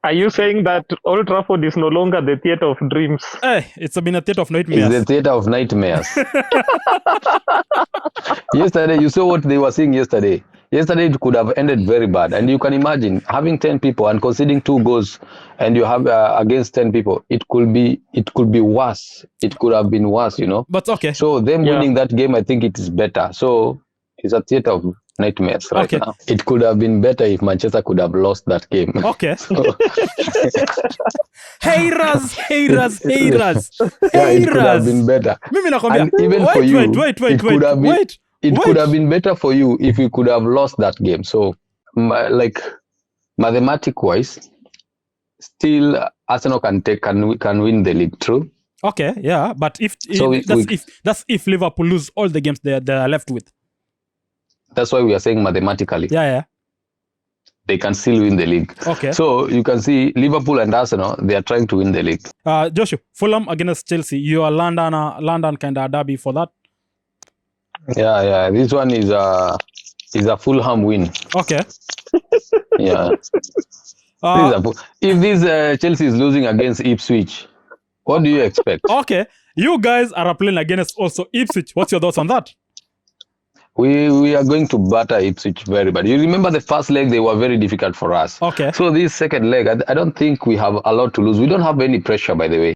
Are you saying that Old Trafford is no longer the theatre of dreams? It's been a theatre of It's nightmares. the theater of nightmares. Yesterday, you saw what they were saying yesterday. Yesterday, it could have ended very bad. And you can imagine having 10 people and conceding 2 goals, and you have against 10 people. It could be worse. It could have been worse, you know. But okay. So them winning that game, I think it is better. So it's a theater of nightmares right now. It could have been better if Manchester could have lost that game. Okay. So, haters. yeah, it could have been better. And even for you, it could have been better for you if you could have lost that game. So, like mathematic wise, still Arsenal can win the league. True. Okay, yeah, but if Liverpool lose all the games they are left with. That's why we are saying mathematically. Yeah. They can still win the league. Okay. So you can see Liverpool and Arsenal, they are trying to win the league. Joshua, Fulham against Chelsea. You are London kind of derby for that. Yeah. This one is a Fulham win. Okay. Yeah. If this Chelsea is losing against Ipswich, what do you expect? Okay. You guys are playing against also Ipswich. What's your thoughts on that? We are going to batter Ipswich very bad. You remember the first leg, they were very difficult for us. Okay. So this second leg, I don't think we have a lot to lose. We don't have any pressure, by the way.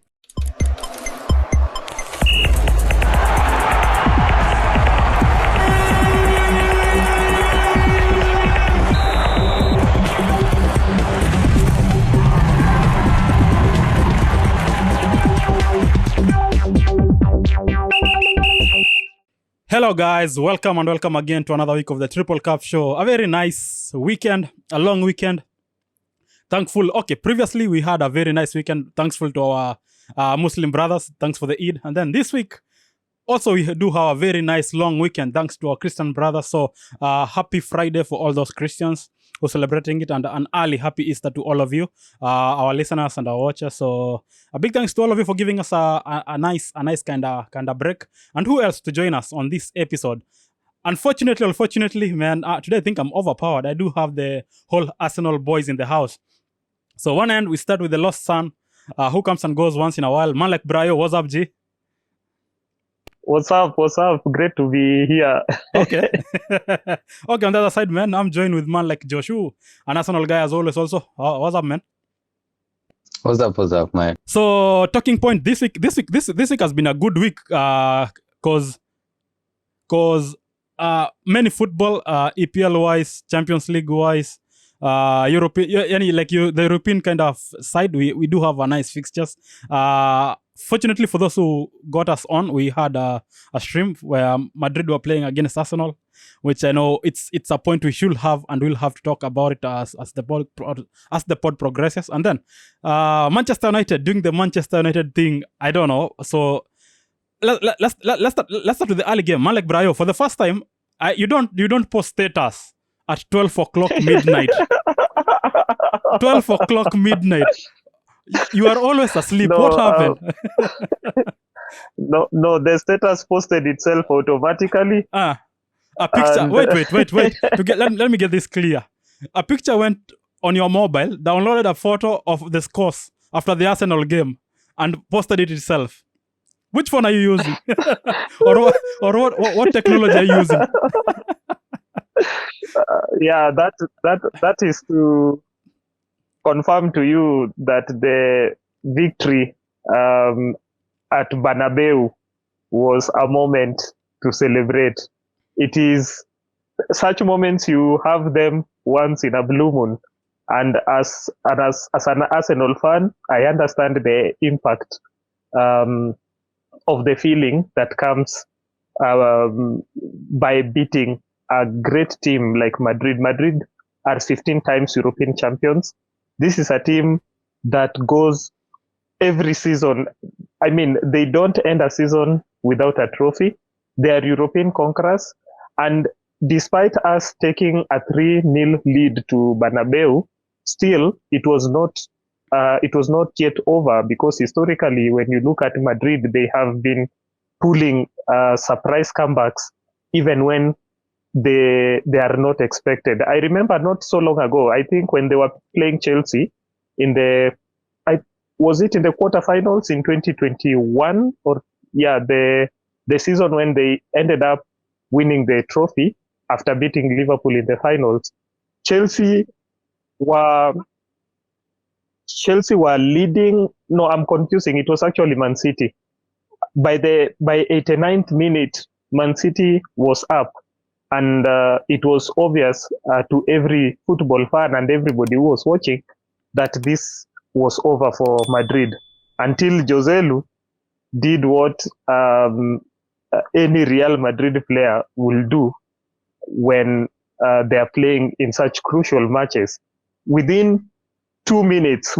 Hello guys, welcome again to another week of the Triple Cup Show. A very nice weekend, a long weekend. Thankful. Okay, previously we had a very nice weekend. Thankful to our Muslim brothers. Thanks for the Eid. And then this week, also we do have a very nice long weekend. Thanks to our Christian brothers. So happy Friday for all those Christians who are celebrating it, and an early happy Easter to all of you, our listeners and our watchers. So a big thanks to all of you for giving us a nice kind of break. And who else to join us on this episode? Unfortunately, man, today I think I'm overpowered. I do have the whole Arsenal boys in the house. So one end, we start with the lost son, who comes and goes once in a while. Man like Brayo, what's up, G? What's up? Great to be here. Okay. Okay, on the other side, man, I'm joined with man like Joshua, an Arsenal guy as always also. What's up, man? What's up, man? So, talking point this week has been a good week, cause many football, EPL wise, Champions League wise, European, the European kind of side, we do have a nice fixtures. Fortunately for those who got us on, we had a stream where Madrid were playing against Arsenal, which I know it's a point we should have, and we'll have to talk about it as the pod progresses. And then Manchester United doing the Manchester United thing. I don't know. So let's start with the early game. Man like Brayo, for the first time, you don't post status at 12 o'clock midnight. 12 o'clock midnight. You are always asleep. What happened? No, the status posted itself automatically. A picture. And... Wait. Let me get this clear. A picture went on your mobile, downloaded a photo of the scores after the Arsenal game, and posted it itself. Which phone are you using? or what technology are you using? Yeah, that is to confirm to you that the victory at Bernabeu was a moment to celebrate. It is such moments, you have them once in a blue moon. And as an Arsenal fan, I understand the impact of the feeling that comes by beating a great team like Madrid. Madrid are 15 times European champions. This is a team that goes every season. I mean, they don't end a season without a trophy. They are European conquerors. And despite us taking a 3-0 lead to Bernabeu, still it was not yet over, because historically, when you look at Madrid, they have been pulling surprise comebacks even when they are not expected. I remember not so long ago, I think when they were playing Chelsea in the was it in the quarterfinals in 2021 or the season when they ended up winning the trophy after beating Liverpool in the finals. Chelsea were leading. No, I'm confusing. It was actually Man City. By 89th minute, Man City was up, and it was obvious to every football fan and everybody who was watching that this was over for Madrid, until Jose Lu did what any Real Madrid player will do when they are playing in such crucial matches. Within 3 minutes,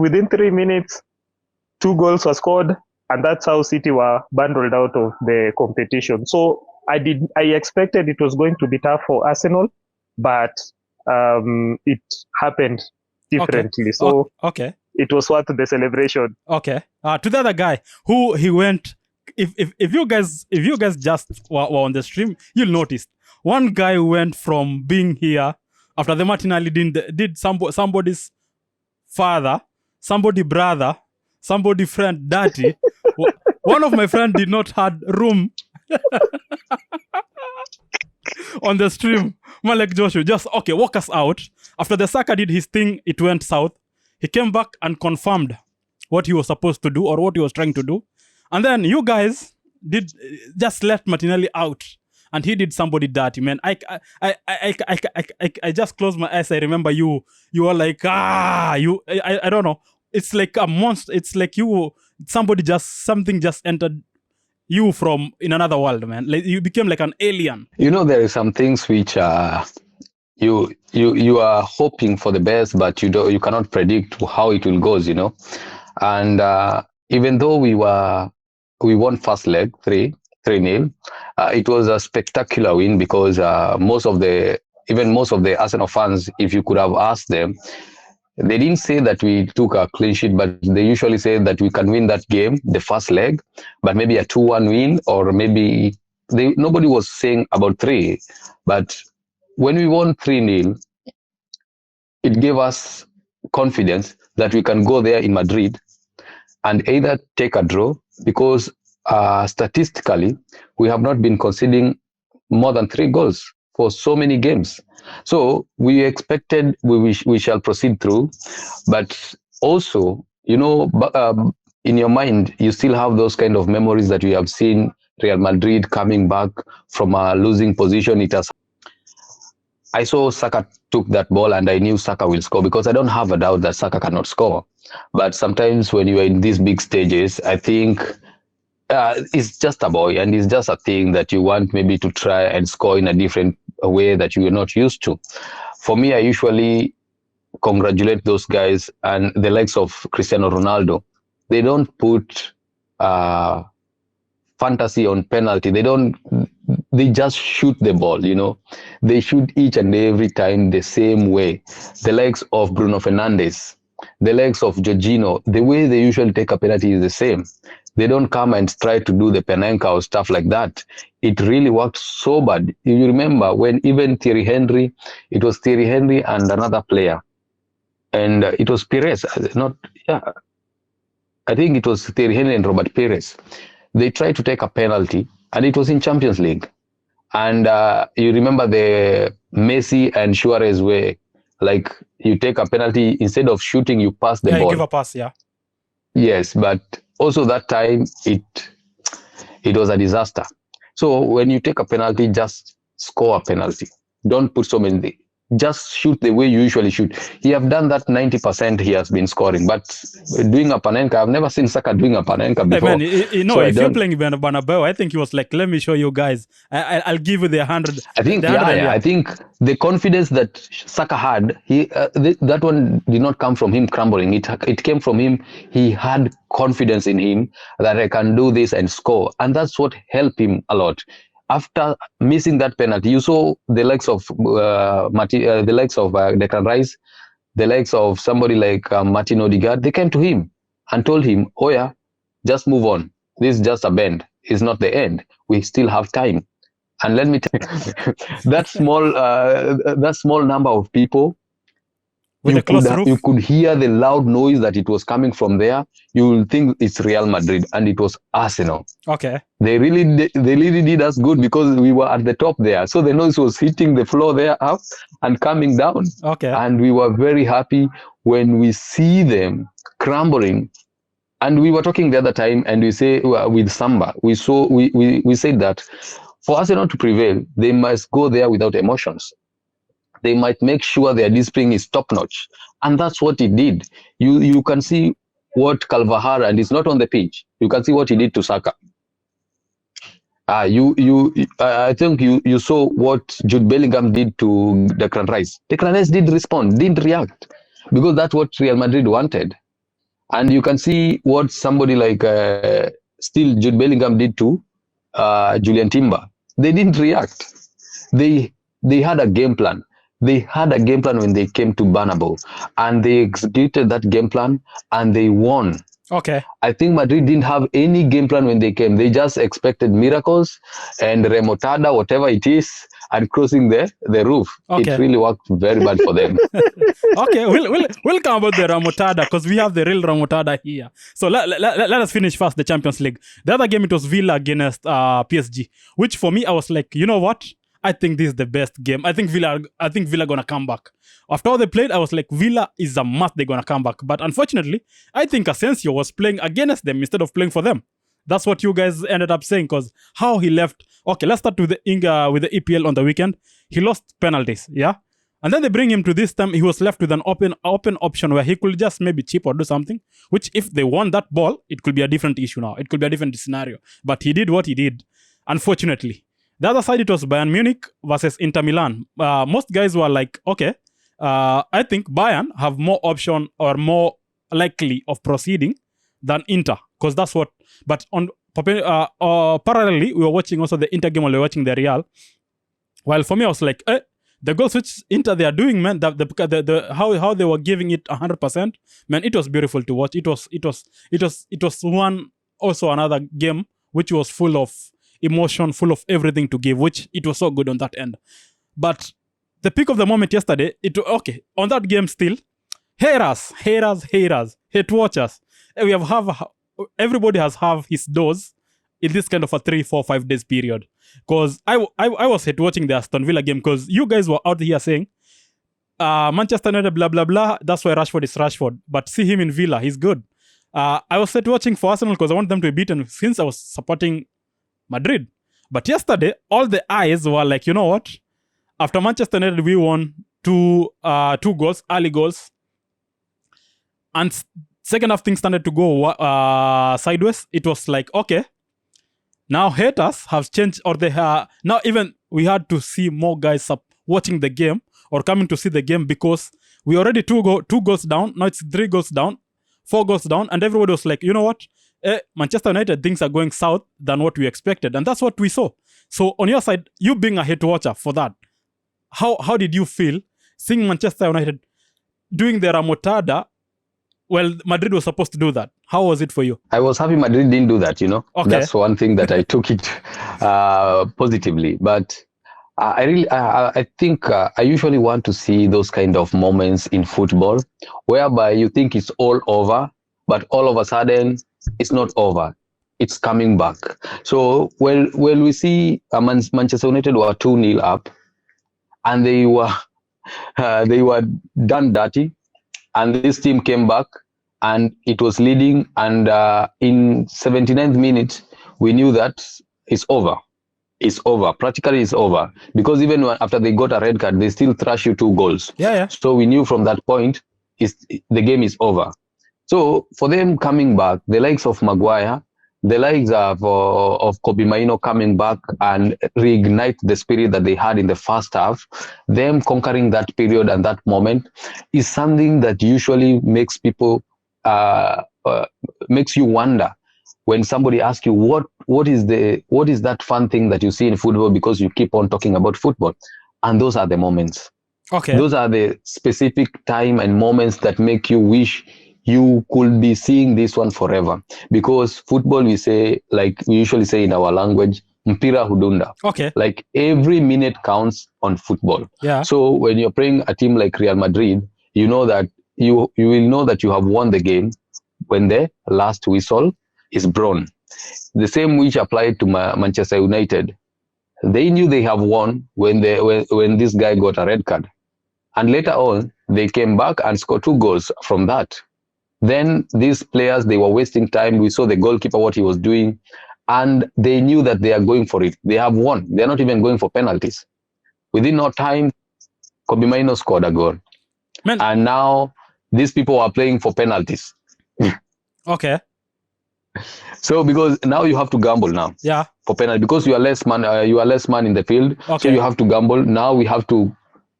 2 goals were scored, and that's how City were bundled out of the competition. So I expected it was going to be tough for Arsenal, but it happened differently. Okay. So okay. It was worth the celebration. Okay. To the other guy who he went. If you guys just were on the stream, you'll notice one guy went from being here after the Martinelli did somebody's father, somebody brother, somebody friend dirty. One of my friends did not had room on the stream. Man, like Joshua, just okay, walk us out. After the Saka did his thing, it went south. He came back and confirmed what he was supposed to do or what he was trying to do. And then you guys did just left Martinelli out, and he did somebody dirty, man. I just closed my eyes. I remember you were like, I don't know. It's like a monster. It's like something just entered you from in another world, man. Like you became like an alien. You know, there are some things which you are hoping for the best, but you cannot predict how it will go, you know. And even though we won first leg 3-0, it was a spectacular win because most of the Arsenal fans, if you could have asked them, they didn't say that we took a clean sheet, but they usually say that we can win that game, the first leg, but maybe a 2-1 win, or maybe nobody was saying about 3. But when we won 3-0, it gave us confidence that we can go there in Madrid and either take a draw, because statistically, we have not been conceding more than 3 goals for so many games. So we expected we shall proceed through, but also, you know, in your mind, you still have those kind of memories that we have seen Real Madrid coming back from a losing position. I saw Saka took that ball and I knew Saka will score, because I don't have a doubt that Saka cannot score. But sometimes when you are in these big stages, I think it's just a boy, and it's just a thing that you want maybe to try and score in a different way that you are not used to. For me, I usually congratulate those guys and the likes of Cristiano Ronaldo. They don't put fantasy on penalty. They just shoot the ball, you know. They shoot each and every time the same way. The likes of Bruno Fernandes, the likes of Jorginho, the way they usually take a penalty is the same. They don't come and try to do the Penenka or stuff like that. It really worked so bad. You remember when even Thierry Henry, it was Thierry Henry and another player. And it was Pires, I think it was Thierry Henry and Robert Pires. They tried to take a penalty, and it was in Champions League. And you remember the Messi and Suarez way, like you take a penalty, instead of shooting, you pass the ball. You give a pass, yeah. Yes, but also that time it was a disaster. So when you take a penalty, just score a penalty. Don't put so many. Just shoot the way you usually shoot. He have done that 90%. He has been scoring, but doing a Panenka, I've never seen Saka doing a Panenka before. Hey man, if you're playing Bernabeu, I think he was like, let me show you guys. I'll give you the 100. I think, I think the confidence that Saka had, that one did not come from him crumbling. It came from him. He had confidence in him that I can do this and score, and that's what helped him a lot. After missing that penalty, you saw the likes of Declan Rice, the likes of somebody like Martin Odegaard. They came to him and told him, "Oh yeah, just move on. This is just a bend. It's not the end. We still have time." And let me tell you, that small number of people With you could hear the loud noise that it was coming from there. You will think it's Real Madrid, and it was Arsenal. Okay. They really did us good because we were at the top there. So the noise was hitting the floor there up and coming down. Okay. And we were very happy when we see them crumbling. And we were talking the other time, and we say with Samba, we said that for Arsenal to prevail, they must go there without emotions. They might make sure their discipline is top notch, and that's what he did. You can see what Carvajal, and it's not on the pitch. You can see what he did to Saka. I think you saw what Jude Bellingham did to Declan Rice. Declan Rice did respond, didn't react, because that's what Real Madrid wanted. And you can see what somebody like still Jude Bellingham did to Julian Timber. They didn't react. They had a game plan. They had a game plan when they came to Bernabeu, and they executed that game plan, and they won. Okay. I think Madrid didn't have any game plan when they came. They just expected miracles and remontada, whatever it is, and crossing the roof. Okay. It really worked very bad for them. Okay, we'll come about the remontada because we have the real remontada here. So let us finish first the Champions League. The other game, it was Villa against PSG, which for me, I was like, you know what? I think this is the best game. I think Villa gonna come back. After all they played, I was like, Villa is a must. They're gonna come back. But unfortunately, I think Asensio was playing against them instead of playing for them. That's what you guys ended up saying, because how he left. Okay, let's start with the EPL on the weekend. He lost penalties, yeah, and then they bring him to this time. He was left with an open option where he could just maybe chip or do something. Which, if they won that ball, it could be a different issue now. It could be a different scenario. But he did what he did. Unfortunately. The other side, it was Bayern Munich versus Inter Milan. Most guys were like, okay, I think Bayern have more option or more likely of proceeding than Inter, because that's what. But parallelly, we were watching also the Inter game while we were watching the Real. While for me, I was like, the goals which Inter they are doing, man, how they were giving it 100%, man, it was beautiful to watch. It was one also another game which was full of emotion, full of everything to give, which it was so good on that end. But the peak of the moment yesterday, on that game still, haters, hate watchers. Everybody has his dose in this kind of a 3, 4, 5 days period. Because I was hate watching the Aston Villa game, because you guys were out here saying, Manchester United, blah, blah, blah, that's why Rashford is Rashford. But see him in Villa, he's good. I was hate watching for Arsenal because I want them to be beaten since I was supporting Madrid. But yesterday, all the eyes were like, you know what? After Manchester United, we won two goals, early goals. And second half, things started to go sideways. It was like, okay, now haters have changed, or they have, now even we had to see more guys watching the game or coming to see the game, because we already two goals down. Now it's 3 goals down, 4 goals down. And everybody was like, you know what? Manchester United, things are going south than what we expected, and that's what we saw. So on your side, you being a hate watcher for that, how did you feel seeing Manchester United doing their remontada? Well, Madrid was supposed to do that. How was it for you? I was happy Madrid didn't do that. Okay. That's one thing that I took it positively. But I think I usually want to see those kind of moments in football whereby you think it's all over, but all of a sudden it's not over. It's coming back. So when we see Manchester United were 2-0 up, and they were done dirty, and this team came back and it was leading, and in 79th minute we knew that it's over. It's over. Practically it's over, because even after they got a red card, they still thrash you 2 goals. Yeah. So we knew from that point the game is over. So for them coming back, the likes of Maguire, the likes of Kobe Mainoo coming back and reignite the spirit that they had in the first half, them conquering that period and that moment is something that usually makes people, makes you wonder when somebody asks you what is that fun thing that you see in football, because you keep on talking about football. And those are the moments. Okay. Those are the specific time and moments that make you wish you could be seeing this one forever. Because football, we usually say in our language, mpira hudunda. Okay. Like every minute counts on football. Yeah. So when you're playing a team like Real Madrid, you know that you will know that you have won the game when the last whistle is blown. The same which applied to Manchester United. They knew they have won when this guy got a red card, and later on they came back and scored 2 goals from that. Then these players, they were wasting time. We saw the goalkeeper what he was doing, and they knew that they are going for it. They have won. They are not even going for penalties. Within no time, Kobe Mainoo scored a goal. Man. And now these people are playing for penalties. Okay. So because now you have to gamble now. Yeah. For penalty, because you are less man. You are less man in the field. Okay. So you have to gamble. Now we have to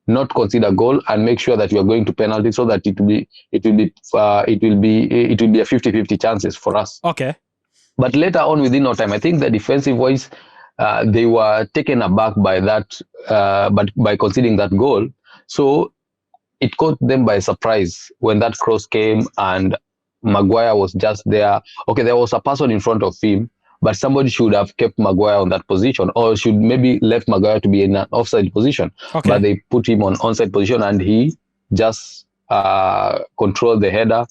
not consider goal and make sure that you are going to penalty, so that it will be a 50-50 chances for us. Okay. But later on, within no time, I think the defensive wise, they were taken aback by that, but by conceding that goal. So it caught them by surprise when that cross came and Maguire was just there. Okay, there was a person in front of him, but somebody should have kept Maguire on that position, or should maybe left Maguire to be in an offside position. Okay. But they put him on onside position, and he just controlled the header,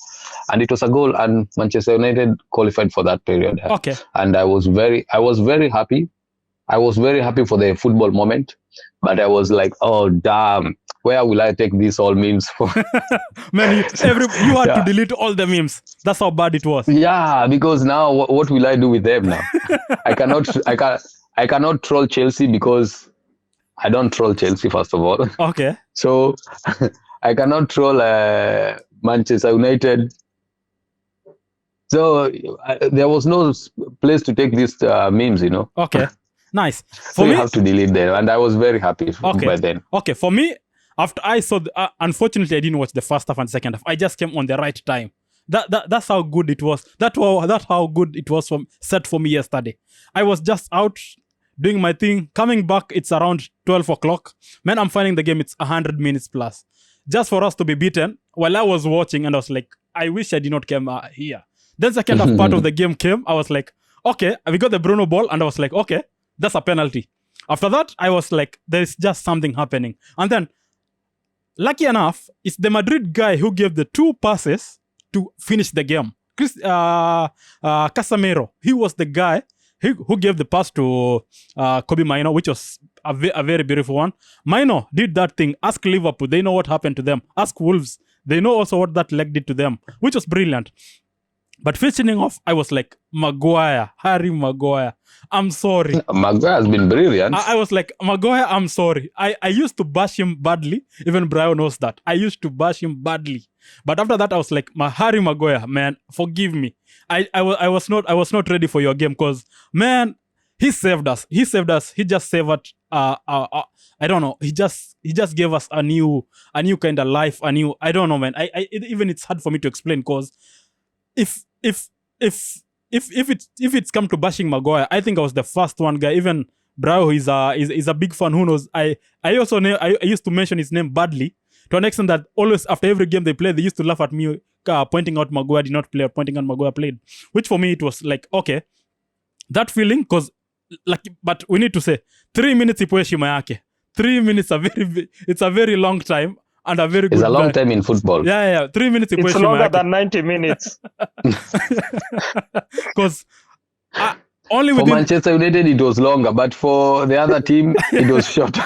and it was a goal. And Manchester United qualified for that period. Okay. And I was very happy. I was very happy for the football moment, but I was like, oh damn, where will I take these all memes for? Man, you had to delete all the memes. That's how bad it was. Yeah, because now what will I do with them now? I cannot troll Chelsea, because I don't troll Chelsea, first of all. Okay. So I cannot troll Manchester United. So there was no place to take these memes, Okay. Nice. So you have to delete them, and I was very happy by then. Okay, for me, after I saw, unfortunately, I didn't watch the first half and second half. I just came on the right time. That's how good it was. That's how good it was set for me yesterday. I was just out doing my thing, coming back. It's around 12 o'clock. Man, I'm finding the game. It's 100 minutes plus, just for us to be beaten. While I was watching, and I was like, I wish I did not come here. Then second half part of the game came. I was like, okay, we got the Bruno ball, and I was like, okay, that's a penalty. After that, I was like, there is just something happening. And then, lucky enough, it's the Madrid guy who gave the 2 passes to finish the game. Casemiro, he was the guy who gave the pass to Kobe Mainoo, which was a very beautiful one. Mainoo did that thing. Ask Liverpool, they know what happened to them. Ask Wolves, they know also what that leg did to them, which was brilliant. But finishing off, I was like, Harry Maguire, I'm sorry. Maguire has been brilliant. I was like, Maguire, I'm sorry. I used to bash him badly. Even Brayo knows that. I used to bash him badly. But after that, I was like, Harry Maguire, man, forgive me. I was not ready for your game, because, man, he saved us. He just saved I don't know. He just gave us a new kind of life. I don't know, man. Even it's hard for me to explain, because if it's come to bashing Maguire, I think I was the first one guy. Even Brayo is a big fan. Who knows? I also know, I used to mention his name badly, to an extent that always after every game they played, they used to laugh at me, pointing out Maguire did not play, or pointing out Maguire played. Which for me, it was like, okay, that feeling, because like, but we need to say 3 minutes ipo heshima yake. 3 minutes it's a very long time. And a very good. It's a long time in football. Yeah. 3 minutes. It's longer than 90 minutes. Because only for Manchester United it was longer, but for the other team it was shorter.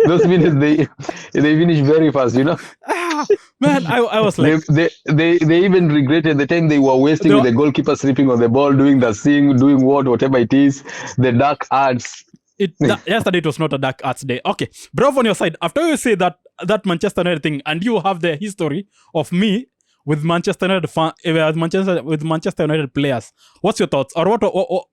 Those minutes they finished very fast, Man, I was like, they even regretted the time they were wasting with the goalkeeper sleeping on the ball, doing the thing, doing whatever it is, the dark arts. Yesterday it was not a dark arts day. Okay, bro, on your side, after you say that Manchester United thing, and you have the history of me with Manchester United with Manchester United players, what's your thoughts? Or what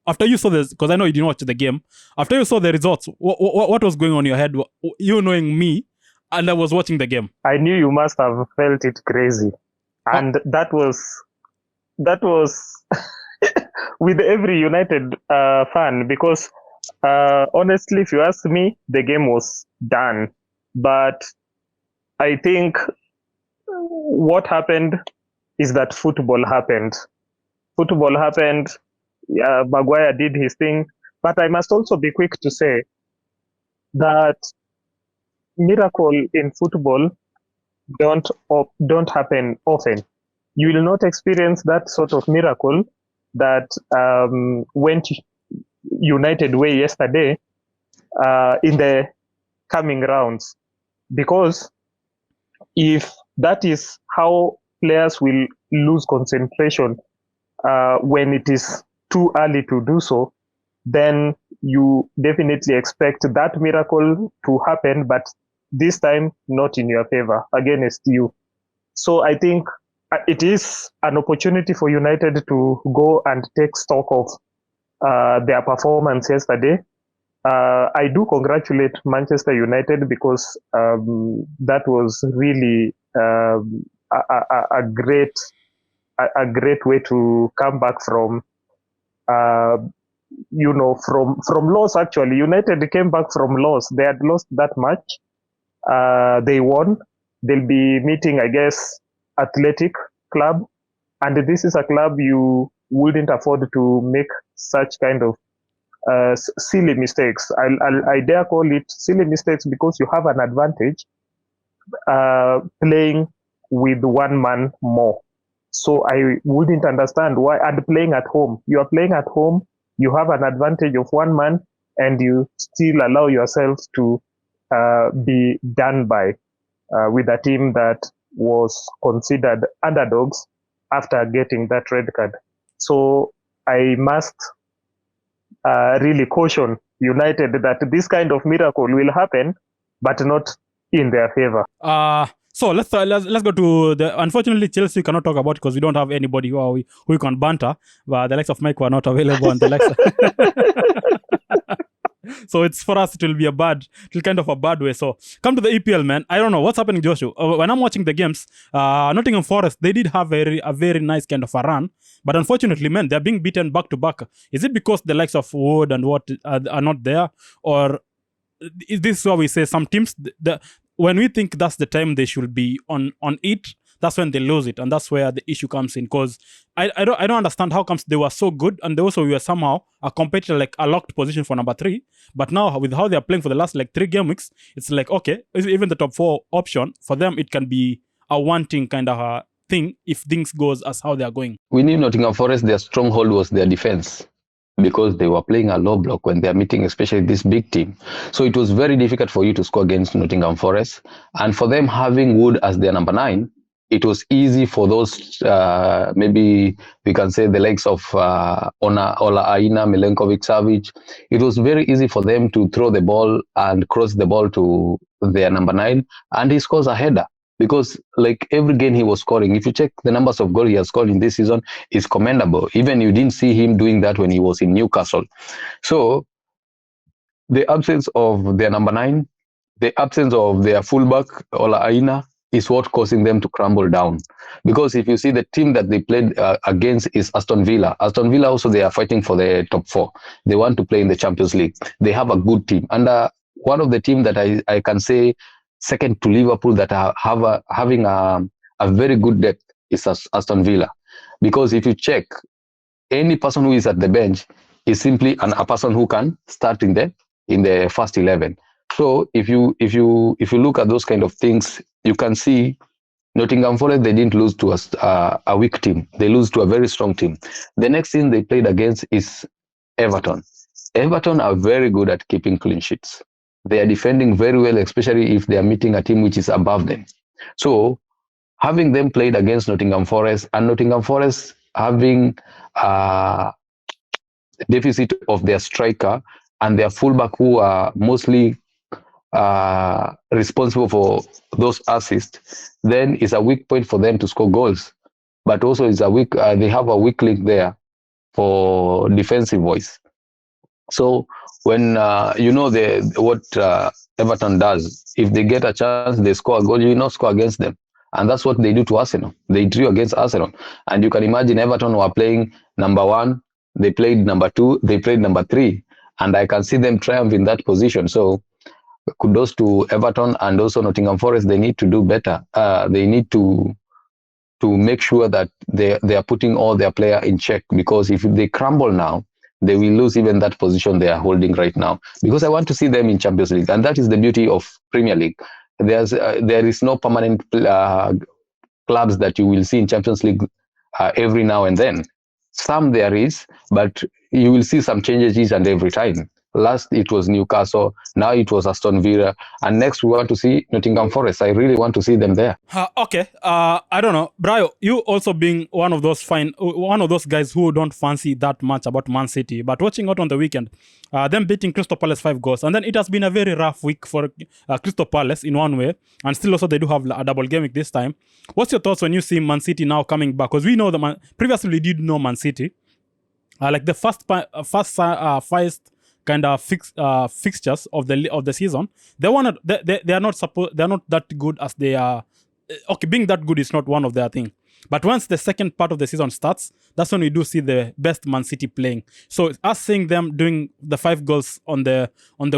after you saw this? Because I know you didn't watch the game. After you saw the results, what was going on in your head? You knowing me, and I was watching the game. I knew you must have felt it crazy, and that was with every United fan, because. Honestly, if you ask me, the game was done. But I think what happened is that football happened. Maguire did his thing. But I must also be quick to say that miracle in football don't happen often. You will not experience that sort of miracle that went United way yesterday in the coming rounds, because if that is how players will lose concentration when it is too early to do so, then you definitely expect that miracle to happen, but this time not in your favor against you. So I think it is an opportunity for United to go and take stock of their performance yesterday. I do congratulate Manchester United because that was really a great way to come back from from loss. Actually, United came back from loss. They had lost that match. They won. They'll be meeting, I guess, Athletic Club, and this is a club you wouldn't afford to make such kind of silly mistakes. I dare call it silly mistakes because you have an advantage playing with one man more. So I wouldn't understand why. And playing at home, you are playing at home, you have an advantage of one man, and you still allow yourself to be done by with a team that was considered underdogs after getting that red card. So I must really caution United that this kind of miracle will happen, but not in their favor. So let's go to the. Unfortunately, Chelsea cannot talk about because we don't have anybody who we can banter. But the likes of Mike were not available, and the likes. So it's for us. It'll kind of a bad way. So come to the EPL, man. I don't know what's happening, Joshua. When I'm watching the games, Nottingham Forest, they did have a very nice kind of a run, but unfortunately, man, they're being beaten back to back. Is it because the likes of Wood and what are not there, or is this what we say? Some teams, when we think that's the time they should be on it, that's when they lose it, and that's where the issue comes in. Because I don't understand how comes they were so good, and they also were somehow a competitor, like a locked position for number 3. But now with how they are playing for the last 3 game weeks, it's like, okay, even the top 4 option for them, it can be a wanting kind of a thing if things goes as how they are going. We knew Nottingham Forest, their stronghold was their defense, because they were playing a low block when they are meeting, especially this big team. So it was very difficult for you to score against Nottingham Forest. And for them having Wood as their number 9, it was easy for those, maybe we can say the likes of Ola Aina, Milenkovic-Savic. It was very easy for them to throw the ball and cross the ball to their number 9, and he scores a header. Because like every game he was scoring, if you check the numbers of goals he has scored in this season, is commendable. Even you didn't see him doing that when he was in Newcastle. So the absence of their number 9, the absence of their fullback, Ola Aina, is what causing them to crumble down. Because if you see the team that they played against is Aston Villa. Aston Villa also, they are fighting for the top 4. They want to play in the Champions League. They have a good team. And one of the team that I can say second to Liverpool that are having a very good depth is Aston Villa. Because if you check, any person who is at the bench is simply a person who can start in the first 11. So if you look at those kind of things, you can see Nottingham Forest, they didn't lose to a weak team. They lose to a very strong team. The next team they played against is Everton. Everton are very good at keeping clean sheets. They are defending very well, especially if they are meeting a team which is above them. So having them played against Nottingham Forest, and Nottingham Forest having a deficit of their striker and their fullback, who are mostly responsible for those assists, then it's a weak point for them to score goals. But also it's they have a weak link there for defensive voice. So when what Everton does, if they get a chance, they score a goal, you not score against them. And that's what they do to Arsenal. They drew against Arsenal. And you can imagine Everton were playing number 1, they played number 2, they played number 3. And I can see them triumph in that position. So kudos to Everton, and also Nottingham Forest. They need to do better. They need to make sure that they are putting all their player in check, because if they crumble now, they will lose even that position they are holding right now. Because I want to see them in Champions League, and that is the beauty of Premier League. there is no permanent clubs that you will see in Champions League every now and then. Some there is, but you will see some changes each and every time. Last it was Newcastle, now it was Aston Villa, and next we want to see Nottingham Forest. I really want to see them there. Okay, I don't know, Brayo. You also being one of those guys who don't fancy that much about Man City, but watching out on the weekend, them beating Crystal Palace 5 goals, and then it has been a very rough week for Crystal Palace in one way, and still also they do have a double game week this time. What's your thoughts when you see Man City now coming back? Because we know previously we did know Man City, like the first kind of fixtures of the season, they are not that good as they are. Okay, being that good is not one of their thing. But once the second part of the season starts, that's when we do see the best Man City playing. So us seeing them doing the 5 goals on the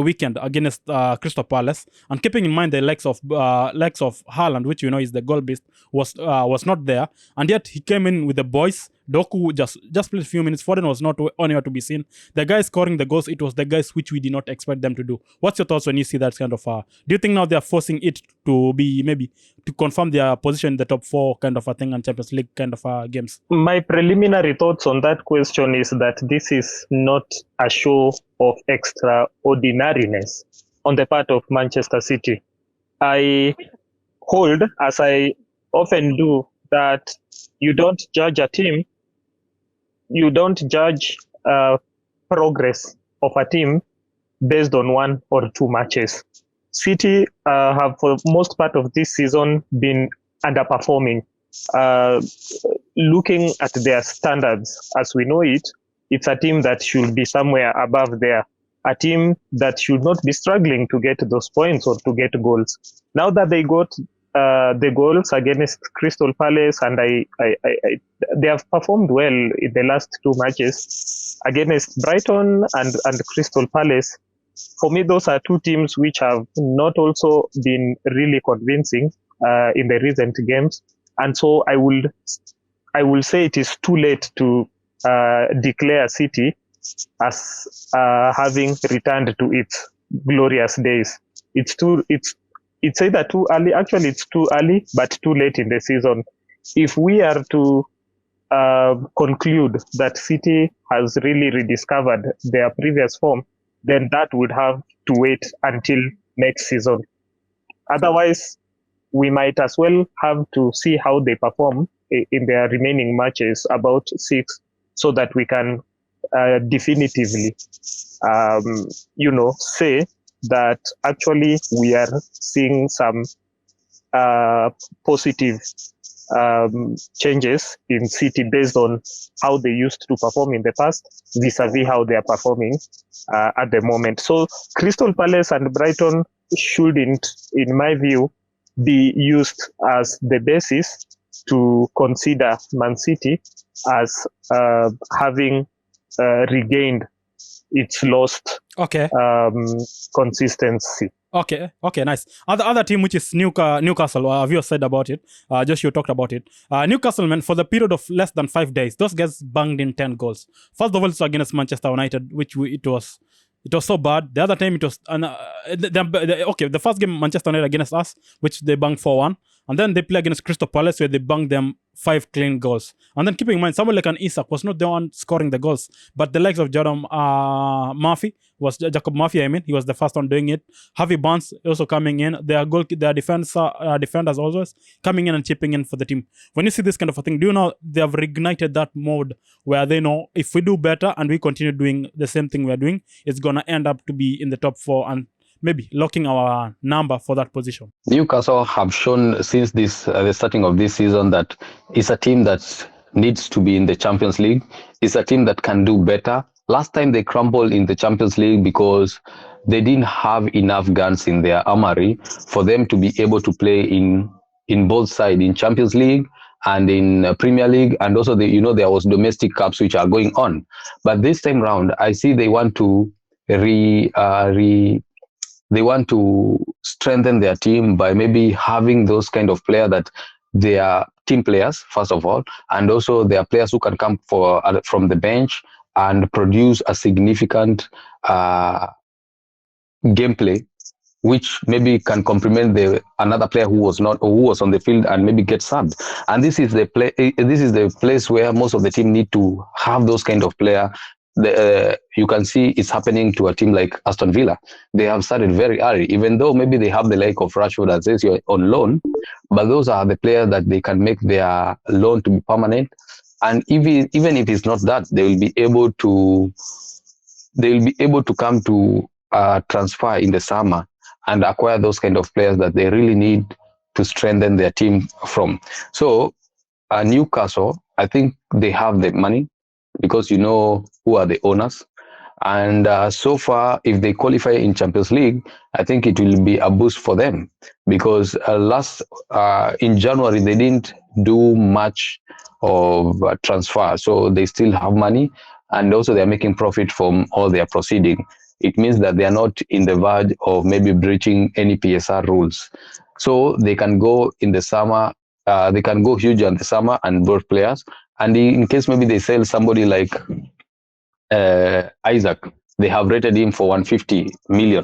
weekend against Crystal Palace, and keeping in mind the likes of Haaland, which you know is the goal beast, was not there, and yet he came in with the boys. Doku just played a few minutes. Foden was not anywhere to be seen. The guys scoring the goals, it was the guys which we did not expect them to do. What's your thoughts when you see that kind of? Do you think now they are forcing it to be maybe to confirm their position in the top 4 kind of a thing and Champions League kind of games? My preliminary thoughts on that question is that this is not a show of extraordinariness on the part of Manchester City. I hold, as I often do, that you don't judge a team, you don't judge progress of a team based on 1 or 2 matches. City have, for most part of this season, been underperforming. Looking at their standards as we know it, it's a team that should be somewhere above there. A team that should not be struggling to get those points or to get goals. Now that they got the goals against Crystal Palace, and they have performed well in the last 2 matches against Brighton and Crystal Palace. For me, those are 2 teams which have not also been really convincing in the recent games, and so I will say it is too late to declare City as having returned to its glorious days. It's either too early. Actually, it's too early, but too late in the season. If we are to conclude that City has really rediscovered their previous form, then that would have to wait until next season. Otherwise, we might as well have to see how they perform in their remaining matches, about 6, so that we can definitively, say that actually we are seeing some positive changes in City based on how they used to perform in the past vis-a-vis how they are performing at the moment. So Crystal Palace and Brighton shouldn't, in my view, be used as the basis to consider Man City as having regained its lost consistency. Okay, nice. Other team, which is Newcastle, have you said about it? Joshua talked about it. Newcastle, man, for the period of less than 5 days, those guys banged in 10 goals. First of all, it's against Manchester United, which it was so bad. The other time it was the first game Manchester United against us, which they banged 4-1, and then they play against Crystal Palace where they banged them 5 clean goals. And then keeping in mind, someone like an Isak was not the one scoring the goals, but the likes of Jacob Murphy, he was the first one doing it. Harvey Barnes also coming in. Their defenders always coming in and chipping in for the team. When you see this kind of a thing, do you know they have reignited that mode where they know if we do better and we continue doing the same thing we're doing, it's gonna end up to be in the top 4 and maybe locking our number for that position. Newcastle have shown since the starting of this season that it's a team that needs to be in the Champions League. It's a team that can do better. Last time they crumbled in the Champions League because they didn't have enough guns in their armory for them to be able to play in both sides, in Champions League and in Premier League, and also there was domestic cups which are going on. But this time round, I see they want to they want to strengthen their team by maybe having those kind of players that they are team players, first of all, and also they are players who can come from the bench and produce a significant gameplay which maybe can complement another player who was on the field and maybe get subbed. And this is the place where most of the team need to have those kind of player. You can see it's happening to a team like Aston Villa. They have started very early, even though maybe they have the like of Rashford as says you're on loan, but those are the players that they can make their loan to be permanent. And even if it's not that, they will be able to come to transfer in the summer and acquire those kind of players that they really need to strengthen their team from. So Newcastle, I think they have the money because you know who are the owners. And so far, if they qualify in Champions League, I think it will be a boost for them because in January, they didn't do much of transfer. So they still have money and also they're making profit from all their proceeding. It means that they are not in the verge of maybe breaching any PSR rules. So they can go in the summer, they can go huge in the summer and board players. And in case maybe they sell somebody like Isaac, they have rated him for 150 million.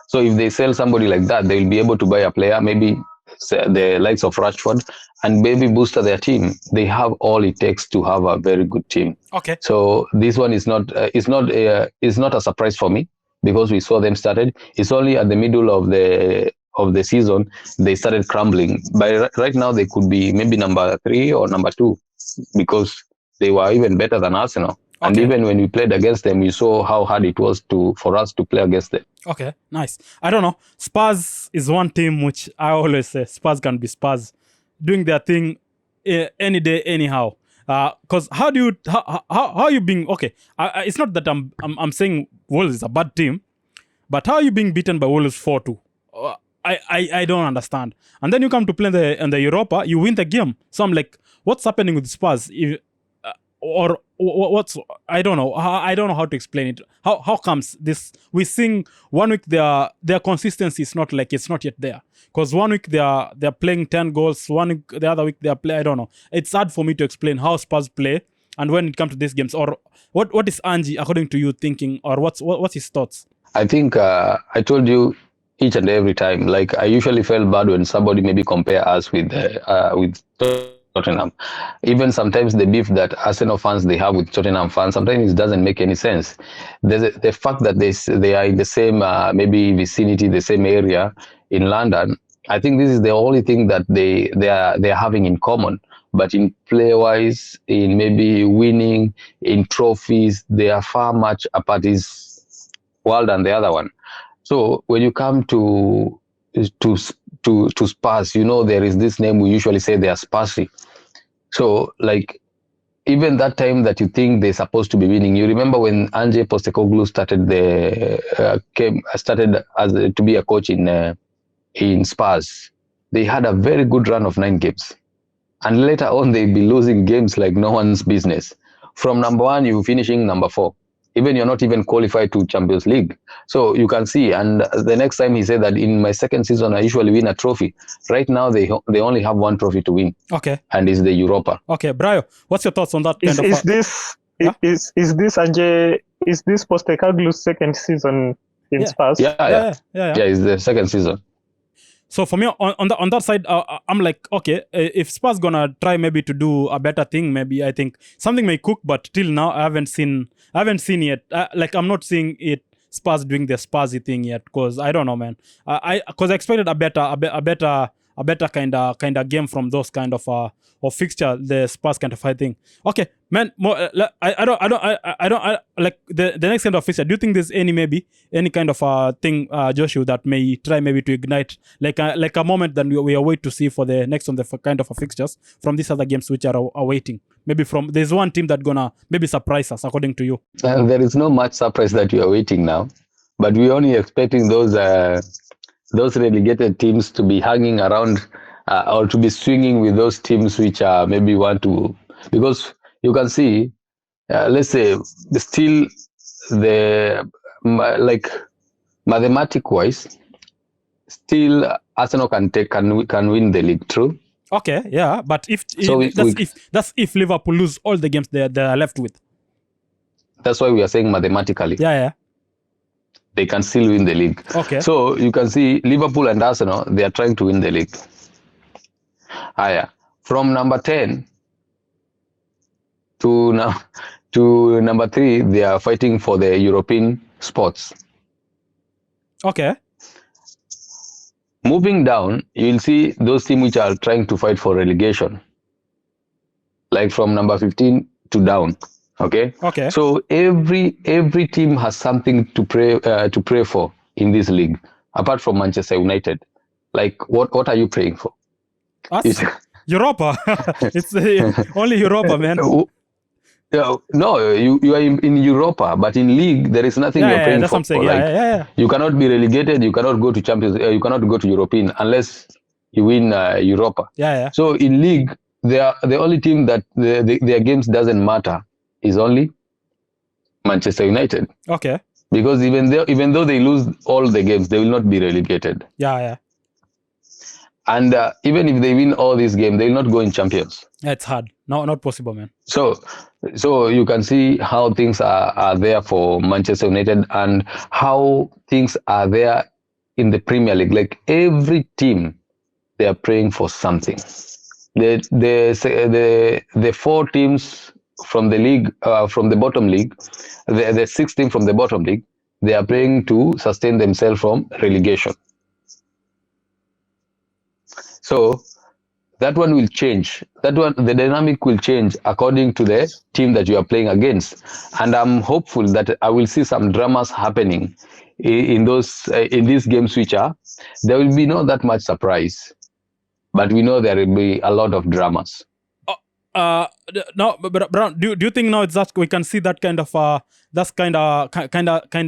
So if they sell somebody like that, they will be able to buy a player, maybe the likes of Rashford, and maybe boost their team. They have all it takes to have a very good team. Okay. So this one is not a surprise for me because we saw them started. It's only at the middle of the season they started crumbling. But right now they could be maybe number 3 or number 2 because they were even better than Arsenal. Okay. And even when we played against them, you saw how hard it was for us to play against them. Okay, nice. I don't know. Spurs is one team which I always say Spurs can be Spurs, doing their thing any day, anyhow. Because how are you being okay? It's not that I'm saying Wolves is a bad team, but how are you being beaten by Wolves 4-2? I don't understand. And then you come to play in the Europa, you win the game. So I'm like, what's happening with Spurs? Or what's I don't know how to explain it. How comes this? We sing 1 week their consistency is not like it's not yet there. Because 1 week they're playing 10 goals, 1 week the other week they're play. I don't know. It's hard for me to explain how Spurs play and when it comes to these games. Or what is Angie according to you thinking? Or what's his thoughts? I think I told you each and every time. Like I usually felt bad when somebody maybe compare us with Tottenham. Even sometimes the beef that Arsenal fans they have with Tottenham fans, sometimes it doesn't make any sense. The fact that they are in the same maybe vicinity, the same area in London, I think this is the only thing that they are having in common. But in play-wise, in maybe winning, in trophies, they are far much apart. Is world and the other one. So when you come to Spurs, you know, there is this name we usually say they are Spursy. So like even that time that you think they're supposed to be winning, you remember when Ange Postecoglou started to be a coach in Spurs, they had a very good run of 9 games, and later on they'll be losing games like no one's business. From number 1, you're finishing number 4. Even you're not even qualified to Champions League. So you can see, and the next time he said that in my second season, I usually win a trophy. Right now, they only have 1 trophy to win. Okay. And it's the Europa. Okay, Brayo, what's your thoughts on that? Is this Postecoglou's second season in Spurs? Yeah, it's the second season. So for me, on that side, I'm like, okay, if Spurs gonna try maybe to do a better thing, maybe I think something may cook, but till now I haven't seen yet. Like I'm not seeing it Spurs doing the Spursy thing yet, because I don't know, man. Because I expected a better kind of game from those kind of fixture, the Spurs kind of thing. Okay, man. I don't like the next kind of fixture. Do you think there's any kind of thing, Joshua, that may try maybe to ignite like a moment that we are waiting to see for the next on the kind of fixtures from these other games which are awaiting? Maybe there's one team that gonna maybe surprise us according to you. There is no much surprise that you are waiting now, but we're only expecting those relegated teams to be hanging around or to be swinging with those teams which maybe want to, because you can see, let's say, still like mathematic wise, still Arsenal can win the league, true? Okay, yeah, but if Liverpool lose all the games they are left with. That's why we are saying mathematically. Yeah. they can still win the league. Okay. So you can see Liverpool and Arsenal, they are trying to win the league. From number 10 to number 3, they are fighting for the European spots. Okay. Moving down, you'll see those teams which are trying to fight for relegation, like from number 15 to down. Okay. So every team has something to pray for in this league, apart from Manchester United. Like what are you praying for? Us? Europa. It's only Europa, man. No, you are in Europa, but in league there is nothing you're praying that's for. What I'm saying. You cannot be relegated. You cannot go to Champions. You cannot go to European unless you win Europa. So in league, the only team that their games doesn't matter is only Manchester United. Okay. Because even though they lose all the games, they will not be relegated. And even if they win all these games, they will not go in Champions. It's hard. No, not possible, man. So you can see how things are there for Manchester United and how things are there in the Premier League. Like every team, they are praying for something. The 4 teams from the league, from the bottom league, the 6 teams from the bottom league, they are praying to sustain themselves from relegation. So that one will change. The dynamic will change according to the team that you are playing against. And I'm hopeful that I will see some dramas happening in these games there will be not that much surprise, but we know there will be a lot of dramas. No, but Brown, do you think now it's that we can see that kind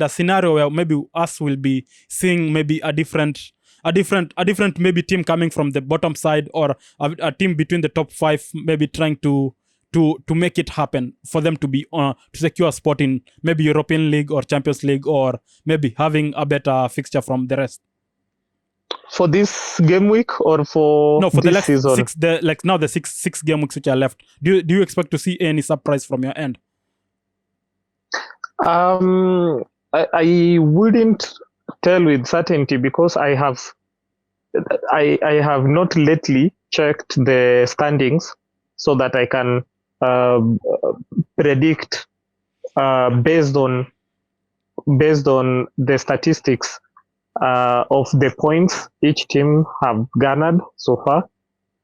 of scenario where maybe us will be seeing maybe a different maybe team coming from the bottom side, or a team between the top 5 maybe trying to make it happen for them to be to secure a spot in maybe European League or Champions League, or maybe having a better fixture from the rest? For this game week or for the this last season? the six game weeks which are left. Do you expect to see any surprise from your end? I wouldn't tell with certainty because I have not lately checked the standings so that I can predict based on the statistics of the points each team have garnered so far.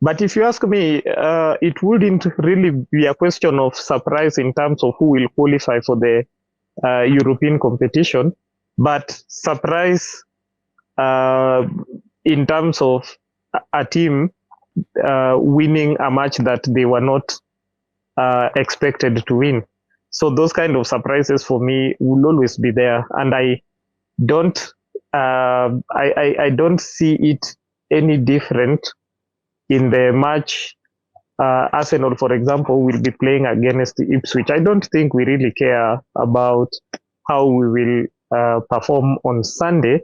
But if you ask me, it wouldn't really be a question of surprise in terms of who will qualify for the European competition, but surprise in terms of a team winning a match that they were not expected to win. So those kind of surprises for me will always be there, and I don't see it any different in the match. Arsenal, for example, will be playing against Ipswich. I don't think we really care about how we will perform on Sunday.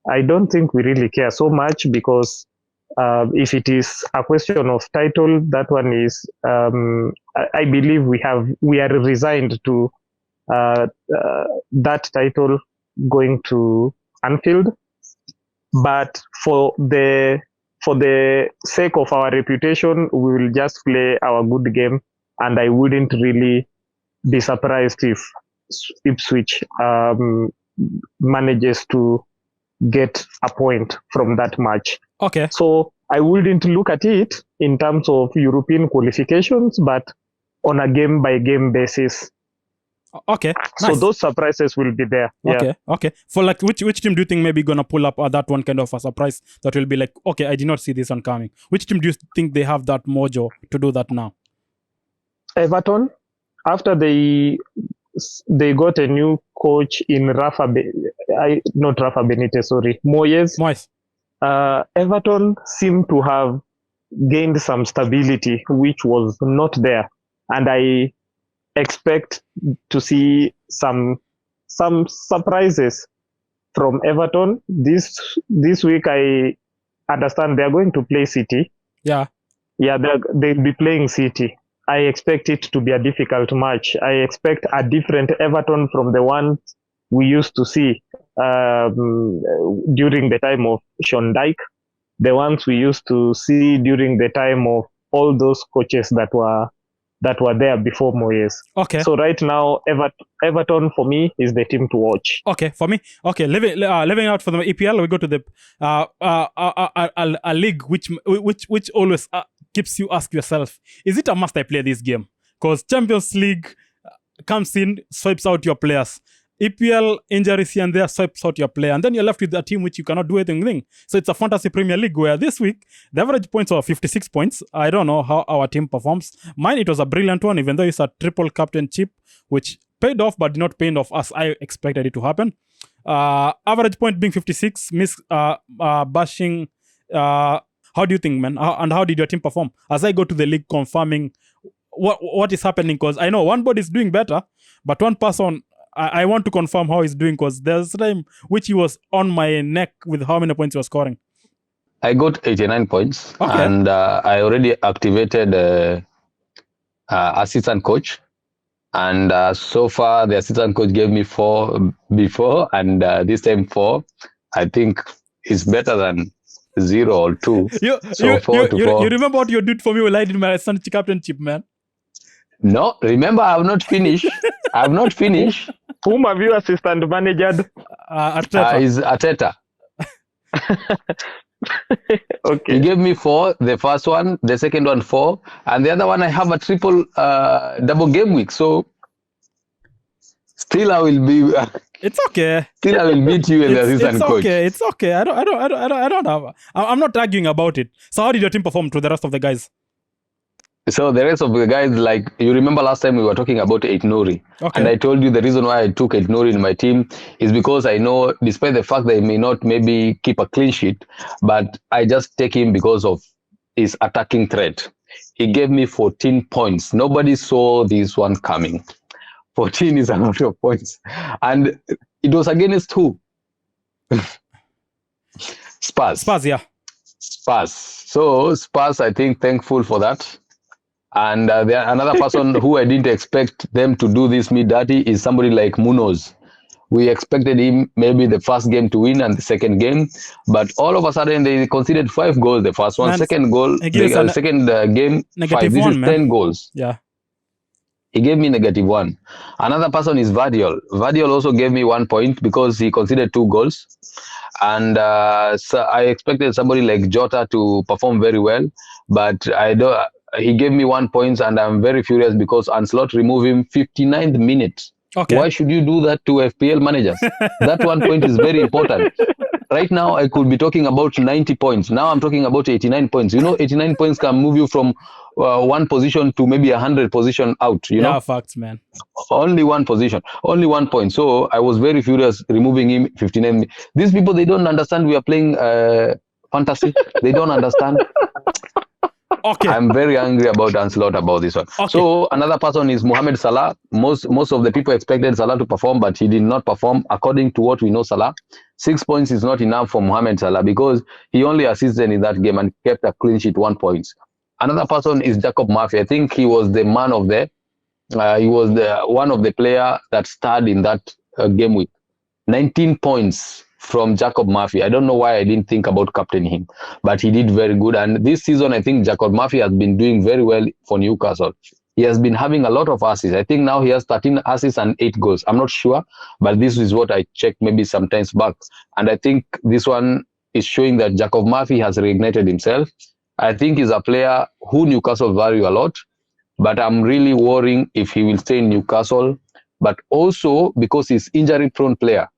I don't think we really care so much because if it is a question of title, that one is, I believe we are resigned to that title going to Anfield. But for the sake of our reputation, we will just play our good game, and I wouldn't really be surprised if Ipswich manages to get a point from that match. Okay. So I wouldn't look at it in terms of European qualifications, but on a game-by-game basis. Okay. So nice. those surprises will be there. Okay. For like which team do you think maybe gonna pull up that one kind of a surprise that will be like, okay, I did not see this one coming? Which team do you think they have that mojo to do that now? Everton, after they got a new coach in Moyes. Everton seemed to have gained some stability, which was not there, and I expect to see some surprises from Everton this week. I understand they are going to play City. They'll be playing City. I expect it to be a difficult match. I expect a different Everton from the one we used to see during the time of Sean Dyke, the ones we used to see during the time of all those coaches that were there before Moyes. Okay. So right now, Everton for me is the team to watch. Okay, for me. Okay, living out for the EPL, we go to the a league which always keeps you ask yourself, is it a must I play this game? Because Champions League comes in, swipes out your players. EPL injuries here and there swipes out your player, and then you're left with a team which you cannot do anything. So it's a fantasy Premier League where this week the average points are 56 points. I don't know how our team performs. Mine, it was a brilliant one, even though it's a triple captainship, which paid off but did not pay off as I expected it to happen. Average point being 56, bashing. How do you think, man? And how did your team perform? As I go to the league confirming what is happening, because I know one body is doing better, but one person, I want to confirm how he's doing, because there's a time which he was on my neck with how many points he was scoring. I got 89 points, okay. And I already activated assistant coach. And so far, the assistant coach gave me 4 before, and this time 4. I think it's better than 0 or 2. 4 to 4. You remember what you did for me when I did my assistant captainship, man? No, remember, I have not finished. Whom have you assistant managed? Arteta. Is Arteta. Okay. He gave me 4, the first one, the second one 4, and the other one I have a triple double game week. So still I will be. It's okay. Still I will beat you as the assistant coach. It's okay. I don't have. I'm not arguing about it. So how did your team perform to the rest of the guys? So the rest of the guys, like, you remember last time we were talking about Aït-Nouri. Okay. And I told you the reason why I took Aït-Nouri in my team is because I know, despite the fact that he may not maybe keep a clean sheet, but I just take him because of his attacking threat. He gave me 14 points. Nobody saw this one coming. 14 is a lot of points. And it was against who? Spurs. Yeah. Spurs. So Spurs, I think, thankful for that. And another person who I didn't expect them to do this me dirty is somebody like Munoz. We expected him maybe the first game to win and the second game, but all of a sudden they conceded 5 goals. The first one, second goal, second game, 5. This is 10 goals. Yeah. He gave me -1. Another person is Vardiol. Vardiol also gave me 1 point because he conceded 2 goals. And so I expected somebody like Jota to perform very well, but he gave me 1 point, and I'm very furious because Ancelotti removed him 59th minute. Okay. Why should you do that to FPL managers? That 1 point is very important. Right now, I could be talking about 90 points. Now I'm talking about 89 points. You know, 89 points can move you from 1 position to maybe 100 position out. You know? Yeah, facts, man. Only 1 position, only 1 point. So I was very furious removing him 59. These people, they don't understand we are playing fantasy. They don't understand. Okay. I'm very angry about Ancelotti about this one. Okay. So another person is Mohamed Salah. Most of the people expected Salah to perform, but he did not perform according to what we know Salah. 6 points is not enough for Mohamed Salah because he only assisted in that game and kept a clean sheet 1 point. Another person is Jacob Murphy. I think he was the man of the, he was the one of the player that starred in that game week. 19 points from Jacob Murphy. I don't know why I didn't think about captaining him, but he did very good. And this season, I think Jacob Murphy has been doing very well for Newcastle. He has been having a lot of assists. I think now he has 13 assists and 8 goals. I'm not sure, but this is what I checked maybe sometimes back. And I think this one is showing that Jacob Murphy has reignited himself. I think he's a player who Newcastle value a lot, but I'm really worrying if he will stay in Newcastle. But also because he's injury-prone player,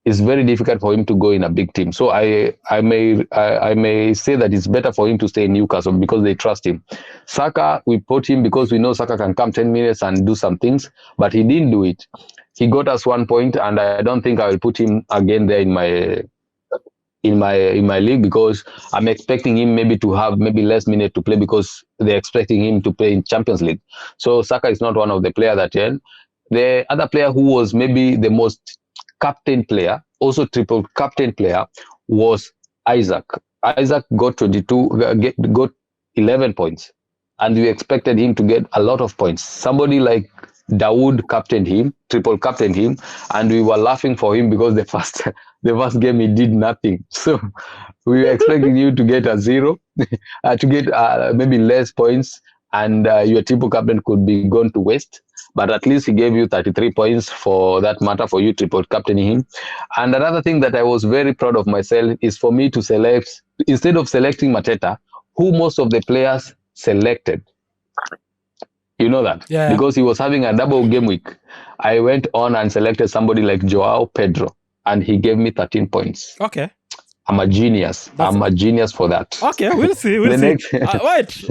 it's very difficult for him to go in a big team. So I may say that it's better for him to stay in Newcastle because they trust him. Saka, we put him because we know Saka can come 10 minutes and do some things, but he didn't do it. He got us 1 point, and I don't think I will put him again there in my league because I'm expecting him maybe to have maybe less minutes to play because they're expecting him to play in Champions League. So Saka is not one of the players that end. The other player who was maybe the most captain player, also triple captain player, was Isaac. Isaac got got 11 points, and we expected him to get a lot of points. Somebody like Dawuud captained him, triple captained him, and we were laughing for him because the first game he did nothing. So we were expecting you to get a 0, to get maybe less points, and your triple captain could be gone to waste. But at least he gave you 33 points for that matter, for you triple captaining him. And another thing that I was very proud of myself is for me to select, instead of selecting Mateta, who most of the players selected. You know that? Yeah. Because he was having a double game week. I went on and selected somebody like Joao Pedro, and he gave me 13 points. Okay. I'm a genius. I'm a genius for that. Okay, we'll see. We'll see. Wait.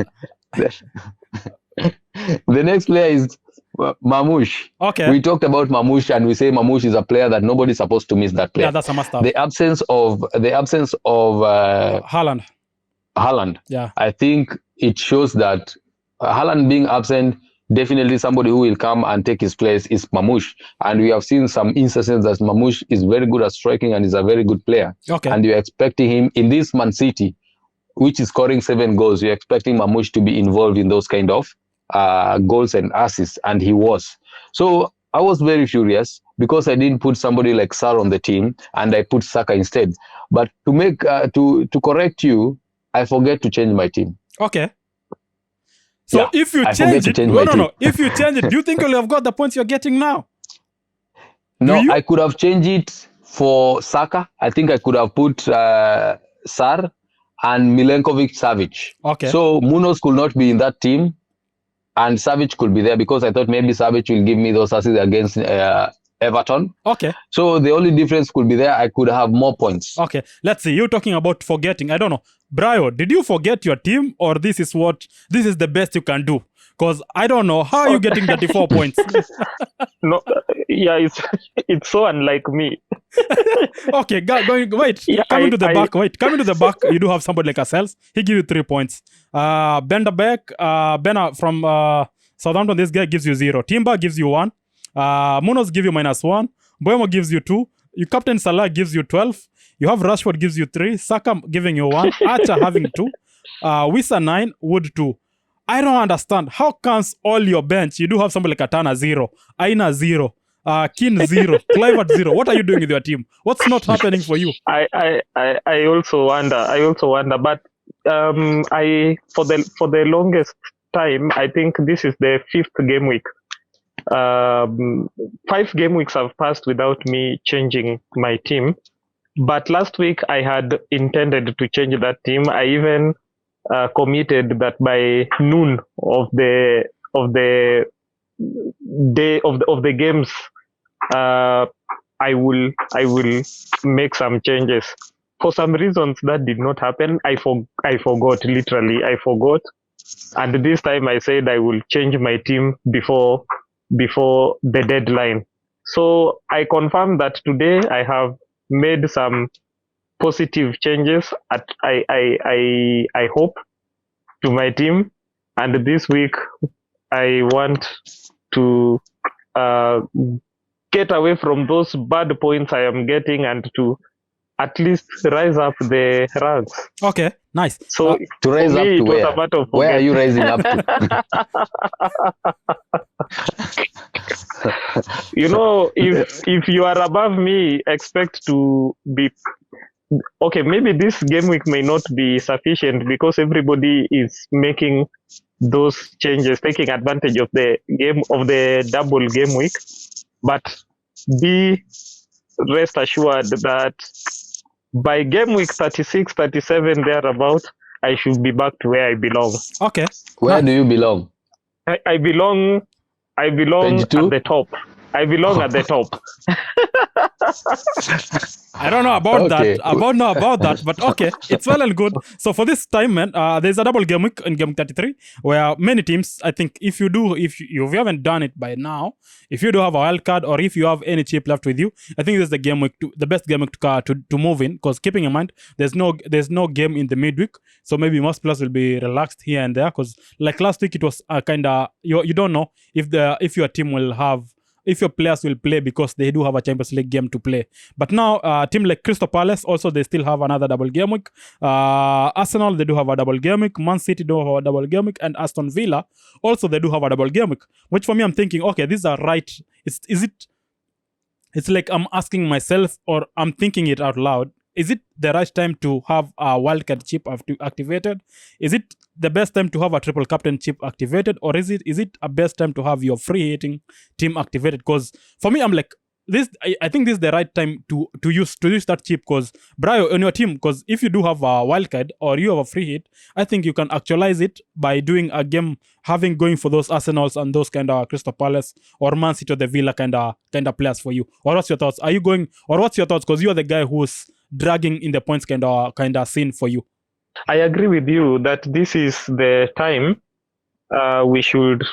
The next player is Mamouche. Okay. We talked about Mamouche, and we say Mamouche is a player that nobody's supposed to miss that player. Yeah, that's a must-have. The absence of Haaland. Yeah. I think it shows that Haaland being absent, definitely somebody who will come and take his place is Mamouche. And we have seen some instances that Mamouche is very good at striking and is a very good player. Okay. And you're expecting him in this Man City, which is scoring 7 goals. You're expecting Mamouche to be involved in those kind of goals and assists, and he was. So I was very furious because I didn't put somebody like Sarr on the team, and I put Saka instead. But to make to correct you, I forget to change my team. Okay. So if you change it, no. If you change it, do you think you'll have got the points you're getting now? No, I could have changed it for Saka. I think I could have put Sarr and Milenkovic-Savic. Okay. So Munoz could not be in that team, and Savic could be there because I thought maybe Savic will give me those assists against Everton. Okay. So the only difference could be there. I could have more points. Okay. Let's see. You're talking about forgetting. I don't know. Brayo, did you forget your team, or this is the best you can do? Because I don't know how are you getting 34 points. No, yeah, it's so unlike me. Okay, wait. Yeah, Coming to the back, you do have somebody like ourselves. He gives you 3 points. Ben from Southampton, this guy gives you 0. Timber gives you 1. Munoz gives you -1. Boemo gives you 2. Your captain Salah gives you 12. You have Rashford gives you 3. Saka giving you 1. Archer having 2. Wissa 9. Wood 2. I don't understand. How comes all your bench, you do have somebody like Atana 0, Aina 0, Keane 0, Clivert 0. What are you doing with your team? What's not happening for you? I also wonder. But for the longest time, I think this is the 5th game week. 5 game weeks have passed without me changing my team. But last week I had intended to change that team. I even committed that by noon of the day of the games, I will make some changes. For some reasons that did not happen. I forgot, literally I forgot, and this time I said I will change my team before the deadline. So I confirm that today I have made some positive changes I hope to my team, and this week I want to get away from those bad points I am getting and to at least rise up the ranks. Okay, nice. So to rise up to where are you rising up to? You know, if you are above me, expect to be okay. Maybe this game week may not be sufficient because everybody is making those changes, taking advantage of the double game week. But be rest assured that by game week 36, 37, thereabout, I should be back to where I belong. Okay. Where do you belong? I belong at the top. I belong at the top. I don't know about that, but okay, it's well and good. So for this time, man, there's a double game week in game 33 where many teams, I think, if you haven't done it by now, if you do have a wild card or if you have any chip left with you, I think this is the best game week to move in, because keeping in mind there's no game in the midweek, so maybe most players will be relaxed here and there, because like last week it was kind of you don't know if your team will have if your players will play because they do have a Champions League game to play. But now, team like Crystal Palace, also they still have another double game week. Arsenal, they do have a double game week. Man City do have a double game week. And Aston Villa, also they do have a double game week. Which for me, I'm thinking, okay, these are right. It's like I'm asking myself, or I'm thinking it out loud. Is it the right time to have a wildcard chip activated? Is it the best time to have a triple captain chip activated? Or is it a best time to have your free hitting team activated? Because for me, I'm like, I think this is the right time to use that chip, because Brayo on your team, because if you do have a wildcard or you have a free hit, I think you can actualize it by doing a game, going for those Arsenals and those kind of Crystal Palace or Man City or the Villa kind of players for you. Or what's your thoughts? Are you going, or what's your thoughts? Because you are the guy who's dragging in the points kind of scene for you. I agree with you that this is the time we should,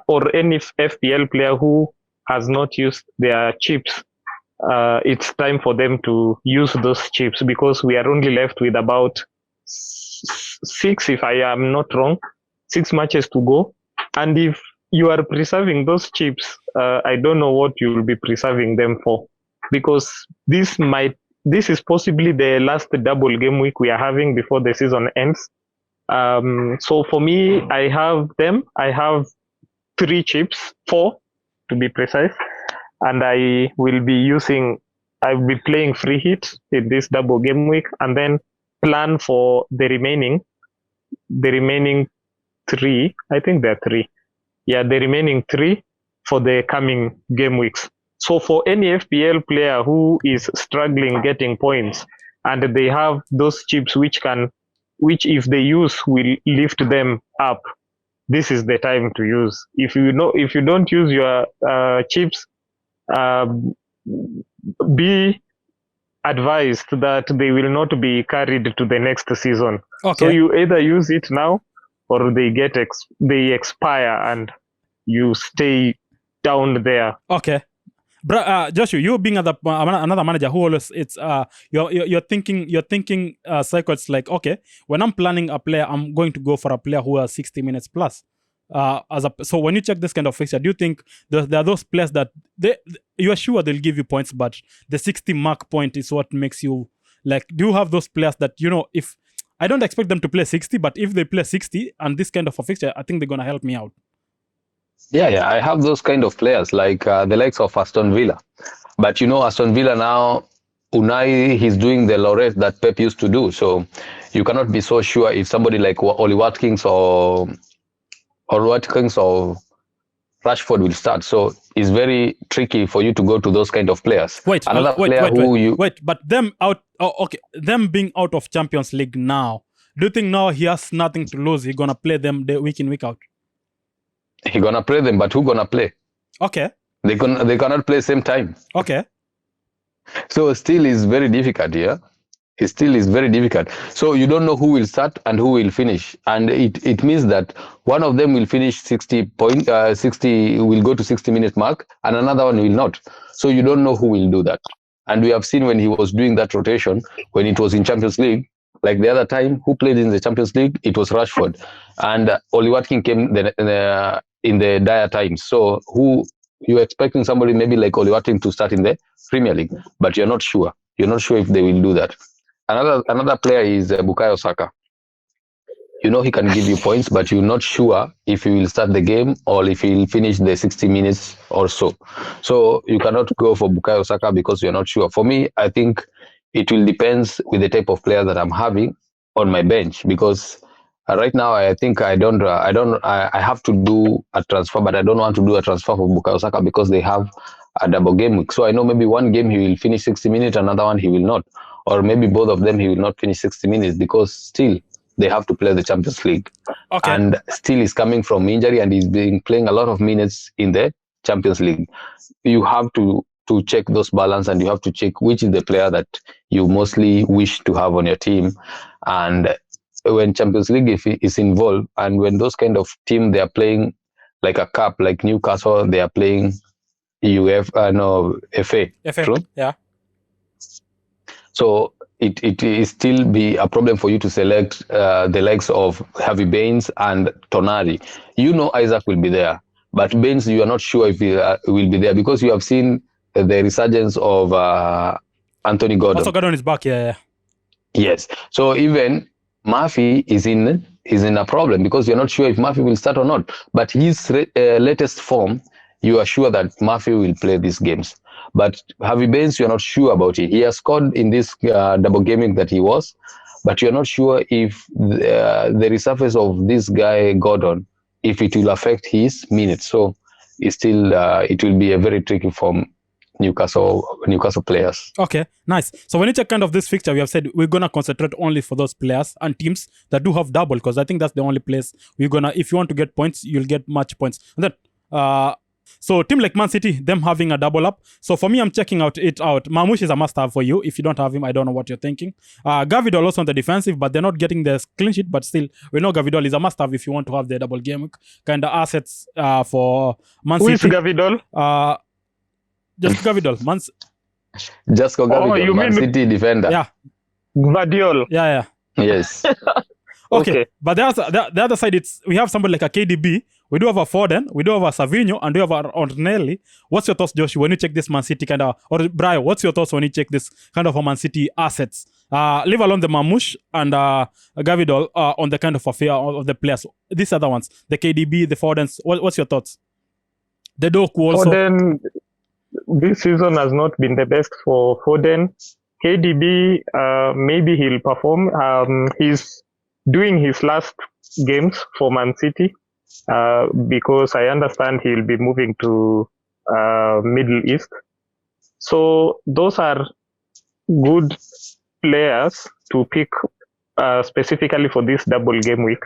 or any FPL player who has not used their chips, it's time for them to use those chips, because we are only left with about 6, if I am not wrong, 6 matches to go. And if you are preserving those chips, I don't know what you will be preserving them for, because this is possibly the last double game week we are having before the season ends. So for me, I have 3 chips, 4 to be precise, and I'll be playing free hit in this double game week, and then plan for the remaining 3. I think there are 3. Yeah, the remaining 3 for the coming game weeks. So for any FPL player who is struggling getting points, and they have those chips which if they use will lift them up, this is the time to use. If you don't use your chips, be advised that they will not be carried to the next season. Okay. So you either use it now, or they expire and you stay down there. Okay. Joshua, you being another manager who always you're thinking cycles like, okay, when I'm planning a player, I'm going to go for a player who has 60 minutes plus. So when you check this kind of fixture, do you think there are those players that you are sure they'll give you points, but the 60 mark point is what makes you like? Do you have those players that, if I don't expect them to play 60, but if they play 60 and this kind of a fixture, I think they're gonna help me out? Yeah, I have those kind of players like the likes of Aston Villa. But Aston Villa now, Unai, he's doing the Lorette that Pep used to do. So you cannot be so sure if somebody like Oli Watkins or Rashford will start. So it's very tricky for you to go to those kind of players. But them out. Oh, okay, them being out of Champions League now. Do you think now he has nothing to lose? He's gonna play them week in, week out? He gonna play them, but who gonna play? Okay. They cannot play same time. Okay. So still is very difficult here. It still is very difficult. So you don't know who will start and who will finish, and it means that one of them will finish 60 will go to 60-minute mark, and another one will not. So you don't know who will do that. And we have seen when he was doing that rotation, when it was in Champions League, like the other time, who played in the Champions League? It was Rashford, and Oli Watkins came in the dire times. So who you're expecting somebody maybe like Oli Watkins to start in the Premier League, but you're not sure. You're not sure if they will do that. Another player is Bukayo Saka. He can give you points, but you're not sure if he will start the game or if he will finish the 60 minutes or so. So you cannot go for Bukayo Saka because you're not sure. For me, I think it will depend with the type of player that I'm having on my bench, because right now I think I have to do a transfer, but I don't want to do a transfer for Bukayo Saka because they have a double game week. So I know maybe one game he will finish 60 minutes, another one he will not. Or maybe both of them he will not finish 60 minutes because still they have to play the Champions League. Okay. And still he's coming from injury and he's been playing a lot of minutes in the Champions League. You have to check those balance, and you have to check which is the player that you mostly wish to have on your team. And when Champions League is involved, and when those kind of team, they are playing like a cup, like Newcastle, they are playing FA. True? Yeah. So it is still be a problem for you to select the likes of Harvey Baines and Tonali. Isaac will be there, But Baines, you are not sure if he will be there because you have seen the resurgence of Anthony Gordon. Also, Gordon is back, yeah. Yes. So even Murphy is in a problem because you're not sure if Murphy will start or not. But his latest form, you are sure that Murphy will play these games. But Harvey Baines, you're not sure about it. He has scored in this double gaming that he was, but you're not sure if the resurface of this guy Gordon, if it will affect his minutes. So it's still it will be a very tricky for Newcastle players. Okay, nice. So when you check kind of this fixture, we have said we're gonna concentrate only for those players and teams that do have double, because I think that's the only place we're gonna, if you want to get points, you'll get much points. And then so team like Man-City, them having a double up. So for me, I'm checking it out. Marmoush is a must-have for you. If you don't have him, I don't know what you're thinking. Gavidol also on the defensive, but they're not getting the clean sheet. But still, we know Gavidol is a must-have if you want to have the double game kind of assets for Man-City. Who is Gavidol? Just Gavidol. Just Gavidol, you Man-City defender. Yeah. Gvardiol. Yeah. Yes. Okay. But the other side, we have somebody like a KDB. We do have a Foden, we do have a Savinho, and we have a Martinelli. What's your thoughts, Joshua, when you check this Man-City kind of, or Brayo, what's your thoughts when you check this kind of a Man-City assets? Leave alone the Marmoush and Gavidol on the kind of affair of the players. These other ones, the KDB, the Fodens. What's your thoughts? The Doku also. Foden, this season has not been the best for Foden. KDB, maybe he'll perform. He's doing his last games for Man-City. Because I understand he'll be moving to Middle East. So those are good players to pick specifically for this double game week.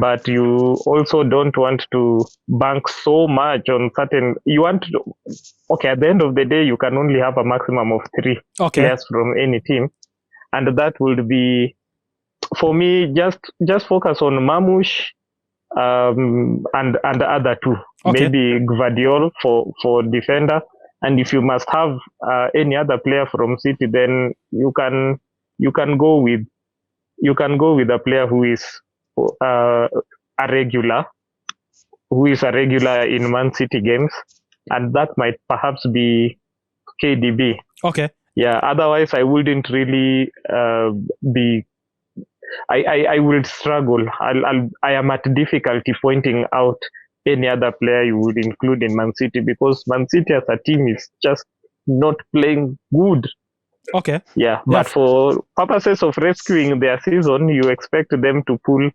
But you also don't want to bank so much on certain. You want to, at the end of the day, you can only have a maximum of 3 players from any team. And that would be, for me, just focus on Marmoush, and the other 2, maybe Gvardiol for defender, and if you must have any other player from City, then you can go with a player who is a regular in Man-City games, and that might perhaps be KDB. Okay. Yeah. Otherwise, I wouldn't really be. I will struggle. I am at difficulty pointing out any other player you would include in Man-City, because Man-City as a team is just not playing good. Okay. Yeah, but for purposes of rescuing their season, you expect them to pull.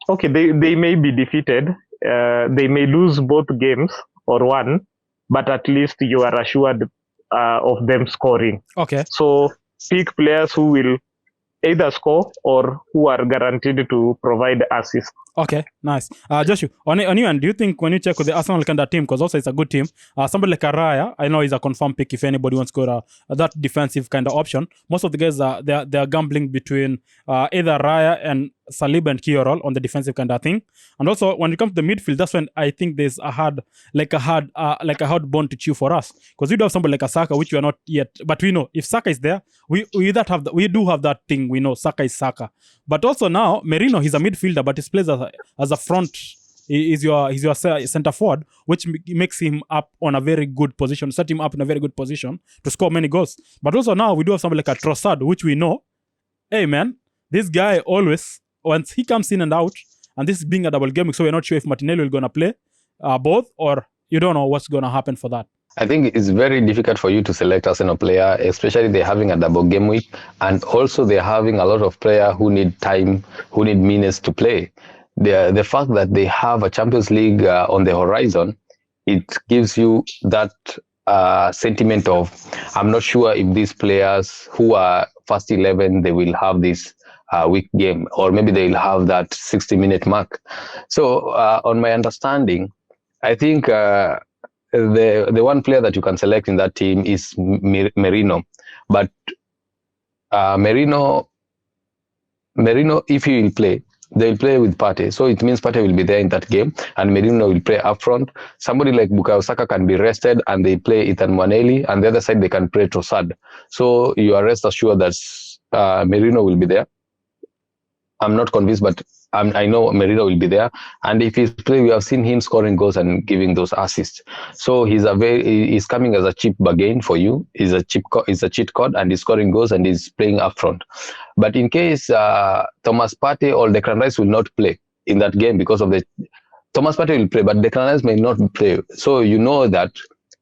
Okay, they may be defeated. They may lose both games or one, but at least you are assured of them scoring. Okay. So pick players who will either score or who are guaranteed to provide assists. Okay, nice. Joshua, on you end, do you think when you check with the Arsenal kind of team, because also it's a good team, somebody like Raya, I know he's a confirmed pick if anybody wants to go that defensive kind of option. Most of the guys they're gambling between either Raya and Saliba and Kiorol on the defensive kind of thing. And also when it comes to the midfield, that's when I think there's a hard bone to chew for us, because we do have somebody like a Saka, which we are not yet, but we know if Saka is there, we do have that thing. We know Saka is Saka, but also now Merino, he's a midfielder, but he plays as a front. Is your center forward, which makes him up on a very good position, set him up in a very good position to score many goals. But also now we do have somebody like a Trossard, which we know, hey man, this guy always, once he comes in and out, and this is being a double game, so we're not sure if Martinelli will gonna play both, or you don't know what's gonna happen for that. I think it's very difficult for you to select Arsenal player, especially they're having a double game week, and also they're having a lot of players who need time, who need minutes to play. The fact that they have a Champions League on the horizon, it gives you that sentiment of, I'm not sure if these players who are first 11, they will have this week game, or maybe they'll have that 60-minute mark. So on my understanding, I think the one player that you can select in that team is Merino. But Merino, if he will play, they'll play with Partey. So it means Partey will be there in that game, and Merino will play up front. Somebody like Bukayo Saka can be rested, and they play Ethan Nwaneri, and the other side they can play Trossard. So you are rest assured that Merino will be there. I'm not convinced, but I know Merino will be there, and if he's playing, we have seen him scoring goals and giving those assists. So he's coming as a cheap bargain for you. He's a cheat code, and he's scoring goals and he's playing up front. But in case Thomas Partey or Declan Rice will not play in that game because of the Thomas Partey will play, but Declan Rice may not play. So you know that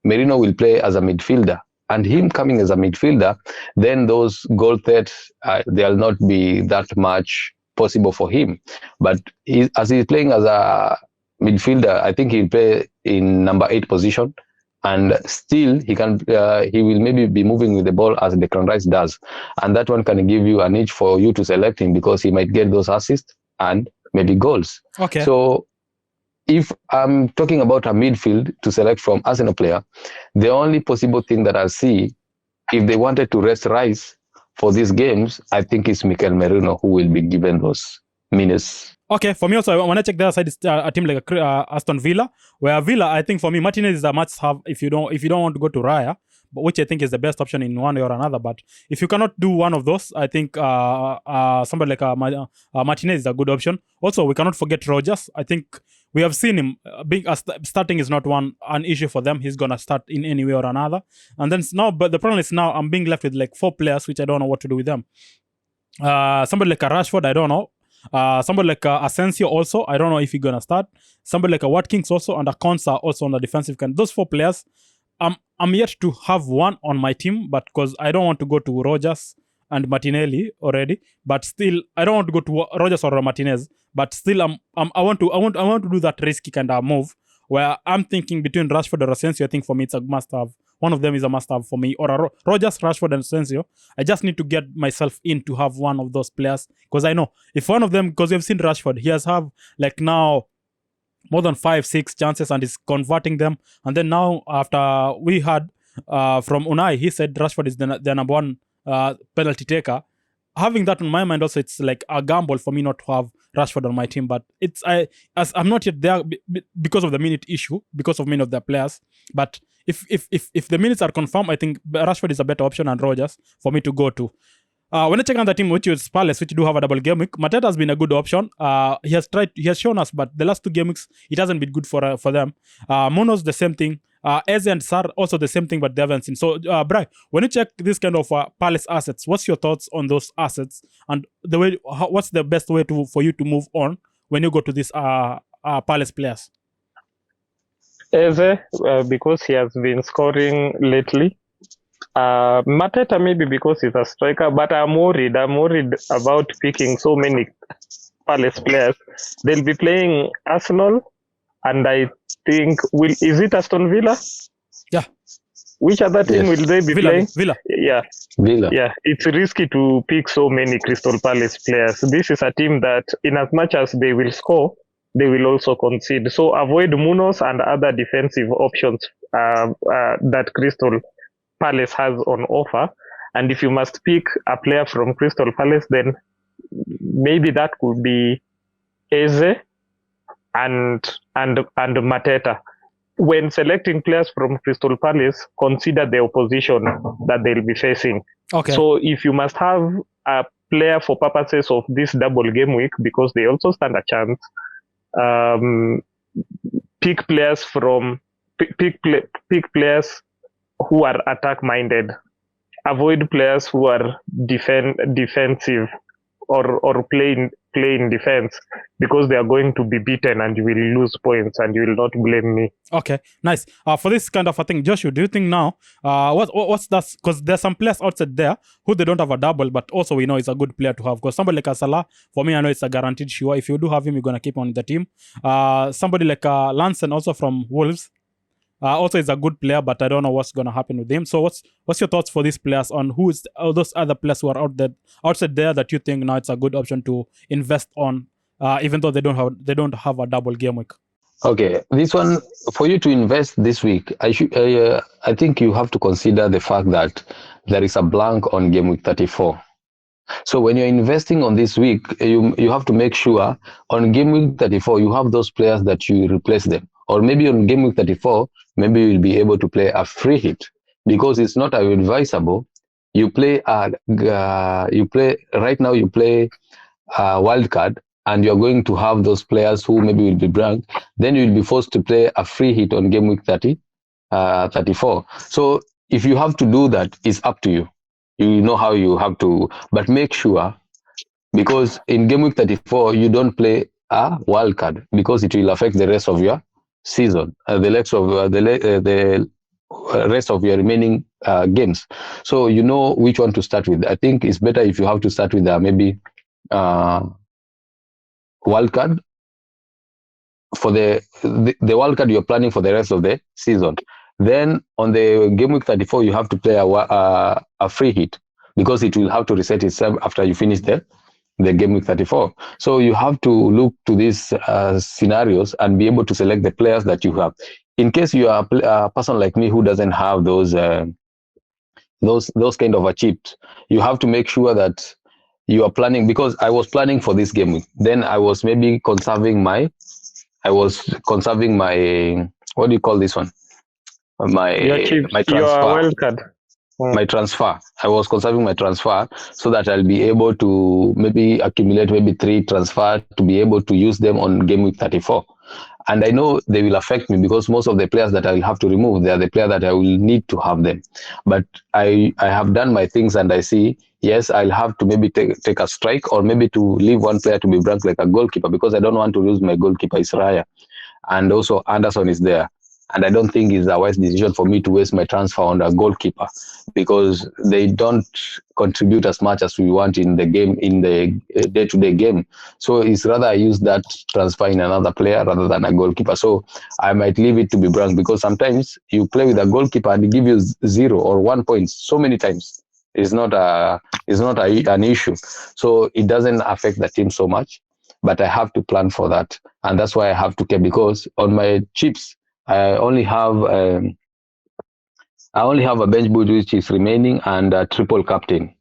Merino will play as a midfielder. And him coming as a midfielder, then those goal threats, they'll not be that much possible for him. But as he's playing as a midfielder, I think he'll play in number 8 position. And still, he will maybe be moving with the ball as Declan Rice does. And that one can give you an edge for you to select him because he might get those assists and maybe goals. Okay. So if I'm talking about a midfield to select from Arsenal player, the only possible thing that I see, if they wanted to rest Rice for these games, I think it's Mikel Merino who will be given those minutes. Okay, for me also, when I check the other side, it's a team like Aston Villa, where Villa, I think for me, Martinelli is a must-have if you don't want to go to Raya, but which I think is the best option in one way or another. But if you cannot do one of those, I think somebody like Martinez is a good option. Also, we cannot forget Rodgers. I think we have seen him starting is not an issue for them. He's gonna start in any way or another. And then now, but the problem is now I'm being left with like 4 players, which I don't know what to do with them. Somebody like a Rashford, I don't know. Somebody like Asensio also, I don't know if he's gonna start. Somebody like a Watkins also, and a Konsa also on the defensive can. Those 4 players, I'm yet to have one on my team, but because I don't want to go to Rodgers and Martinelli already, but still I don't want to go to Rodgers or Martinez, but still I want to do that risky kind of move where I'm thinking between Rashford or Asensio. I think for me it's a must-have. One of them is a must-have for me, or Rodgers, Rashford, and Asensio. I just need to get myself in to have one of those players because I know if one of them, because we've seen Rashford, he has have like now more than 5-6 chances and is converting them. And then now after we heard from Unai, he said Rashford is the number 1 penalty taker. Having that in my mind also, it's like a gamble for me not to have Rashford on my team. But I'm not yet there because of the minute issue, because of many of the players. But if the minutes are confirmed, I think Rashford is a better option and Rodgers for me to go to. When I check on the team, which is Palace, which do have a double game week, Mateta has been a good option. He has shown us, but the last 2 game weeks, it hasn't been good for them. Munoz, the same thing. Eze and Sar, also the same thing, but they haven't seen. So, Bri, when you check this kind of Palace assets, what's your thoughts on those assets? And what's the best way for you to move on when you go to these Palace players? Eze, because he has been scoring lately. Mateta maybe because he's a striker, but I'm worried about picking so many Palace players. They'll be playing Arsenal, and I think is it Aston Villa? Yeah. Which other team will they be playing? Villa. Yeah. Villa. Yeah, it's risky to pick so many Crystal Palace players. This is a team that, in as much as they will score, they will also concede. So avoid Munoz and other defensive options that Crystal Palace has on offer. And if you must pick a player from Crystal Palace, then maybe that could be Eze and Mateta. When selecting players from Crystal Palace, consider the opposition that they'll be facing. Okay. So if you must have a player for purposes of this double game week, because they also stand a chance, pick players who are attack minded. Avoid players who are defensive or play in defense, because they are going to be beaten and you will lose points and you will not blame me. Okay, nice. For this kind of a thing, Joshua, do you think now what's that? Because there's some players outside there who they don't have a double, but also we know it's a good player to have. Because somebody like Salah, for me, I know it's a guaranteed sure. If you do have him, you're gonna keep on the team. Somebody like Lanson, also from Wolves, also is a good player, but I don't know what's gonna happen with him. So what's your thoughts for these players on who's those other players who are outside there that you think now it's a good option to invest on, even though they don't have a double game week? Okay, this one for you to invest this week, I think you have to consider the fact that there is a blank on game week 34. So when you're investing on this week, you have to make sure on game week 34 you have those players that you replace them, or maybe on game week 34 maybe you'll be able to play a free hit, because it's not advisable. You play right now you play a wild card, and you're going to have those players who maybe will be blanked, then you'll be forced to play a free hit on game week 34. So if you have to do that, it's up to you. You know how you have to, but make sure, because in game week 34, you don't play a wild card because it will affect the rest of your season, the rest of your remaining games. So you know which one to start with. I think it's better if you have to start with maybe wild card for the wild card you're planning for the rest of the season. Then on the game week 34, you have to play a free hit because it will have to reset itself after you finish the game week 34. So you have to look to these scenarios and be able to select the players that you have. In case you are a person like me who doesn't have those kind of chips, you have to make sure that you are planning, because I was planning for this game week. Then I was maybe conserving my what do you call this one? My transfer. My transfer. I was conserving my transfer so that I'll be able to maybe accumulate maybe 3 transfer to be able to use them on game week 34. And I know they will affect me because most of the players that I will have to remove, they are the players that I will need to have them. But I have done my things and I see, yes, I'll have to maybe take a strike or maybe to leave one player to be ranked like a goalkeeper because I don't want to lose my goalkeeper, Israel. And also Anderson is there. And I don't think it's a wise decision for me to waste my transfer on a goalkeeper because they don't contribute as much as we want in the game, in the day-to-day game. So it's rather I use that transfer in another player rather than a goalkeeper. So I might leave it to be blank because sometimes you play with a goalkeeper and he give you 0 or 1 point so many times. It's not an issue. So it doesn't affect the team so much, but I have to plan for that. And that's why I have to care, because on my chips, I only have a bench boost which is remaining and a triple captain.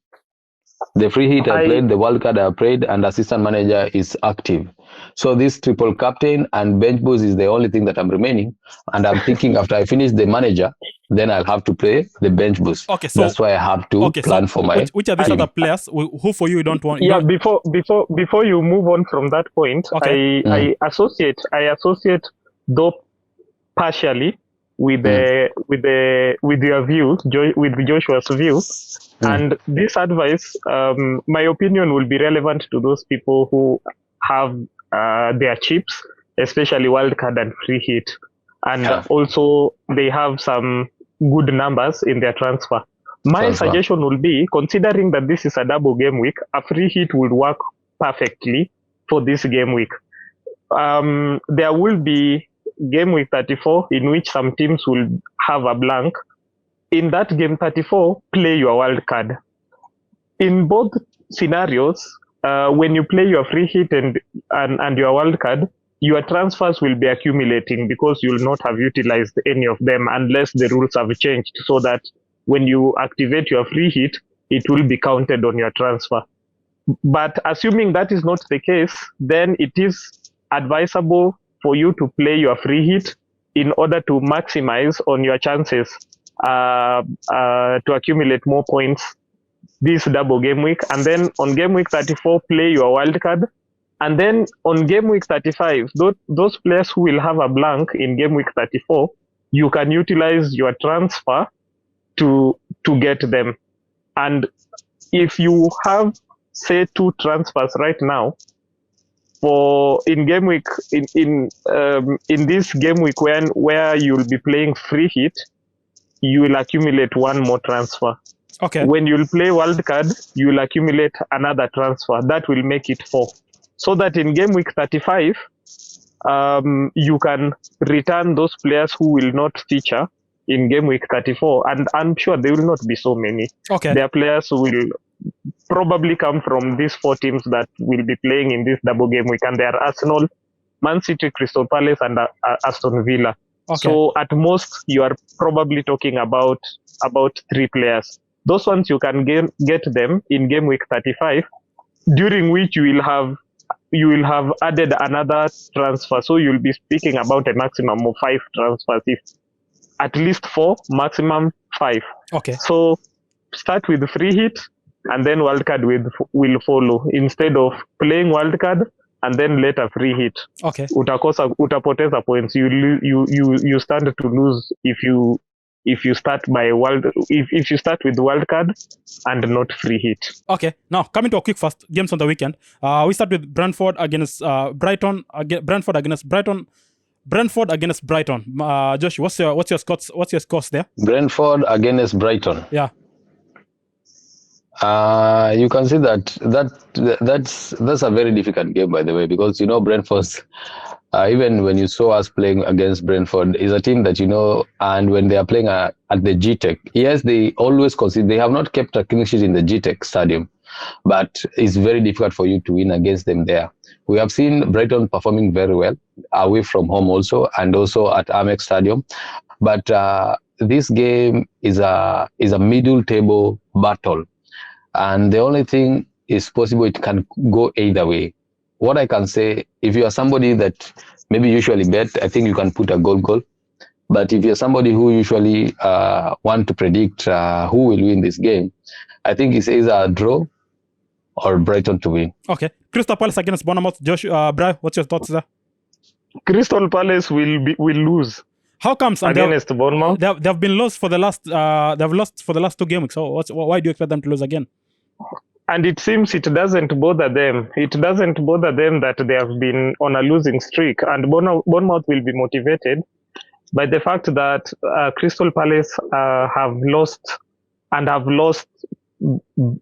The free hit I played, the wild card I played, and assistant manager is active. So this triple captain and bench boost is the only thing that I'm remaining. And I'm thinking after I finish the manager, then I'll have to play the bench boost. Okay, so that's why I have to plan for my. Which are these other players who for you don't want? Yeah, before you move on from that point, I associate though partially with your view, with Joshua's view, and this advice, my opinion, will be relevant to those people who have their chips, especially wildcard and free hit, and also they have some good numbers in their transfer. My suggestion will be, considering that this is a double game week, a free hit will work perfectly for this game week. There will be game week 34 in which some teams will have a blank. In that game 34, play your wild card. In both scenarios, when you play your free hit and your wild card, your transfers will be accumulating because you will not have utilized any of them unless the rules have changed, so that when you activate your free hit, it will be counted on your transfer. But assuming that is not the case, then it is advisable for you to play your free hit in order to maximize on your chances to accumulate more points this double game week. And then on game week 34, play your wild card. And then on game week 35, those players who will have a blank in game week 34, you can utilize your transfer to get them. And if you have, say, 2 transfers right now, for in game week in this game week where you will be playing free hit, you will accumulate 1 more transfer. Okay. When you'll play wildcard, you will accumulate another transfer. That will make it 4. So that in game week 35, you can return those players who will not feature in game week 34. And I'm sure there will not be so many. Okay. Their players will probably come from these 4 teams that will be playing in this double game week, and they are Arsenal, Man-City, Crystal Palace, and Aston Villa. Okay. So at most, you are probably talking about 3 players. Those ones you can get them in game week 35, during which you will have added another transfer. So you'll be speaking about a maximum of 5 transfers, if at least 4, maximum 5. Okay. So start with free hit, and then wildcard will follow, instead of playing wildcard and then let a free hit. Okay. Utapoteza points. You stand to lose if you start if you start with wild card and not free hit. Okay. Now coming to a quick fast games on the weekend. We start with Brentford against Brighton. Brentford against Brighton. Brentford against Brighton. Josh, what's your scores there? Brentford against Brighton. Yeah. You can see that's a very difficult game, by the way, because Brentford's even when you saw us playing against Brentford, is a team that and when they are playing at the GTEC, yes, they always concede. They have not kept a clean sheet in the GTEC stadium, but it's very difficult for you to win against them there. We have seen Brighton performing very well away from home also, and also at Amex Stadium, but this game is a middle table battle. And the only thing is possible, it can go either way. What I can say, if you are somebody that maybe usually bet, I think you can put a goal. But if you're somebody who usually want to predict who will win this game, I think it's either a draw or Brighton to win. Okay. Crystal Palace against Bournemouth. Josh, Brayo, what's your thoughts there? Crystal Palace will lose. How comes against Bournemouth? They've been lost for the last. They've lost for the last 2 games. So why do you expect them to lose again? And it seems it doesn't bother them. It doesn't bother them that they have been on a losing streak, and Bournemouth will be motivated by the fact that Crystal Palace have lost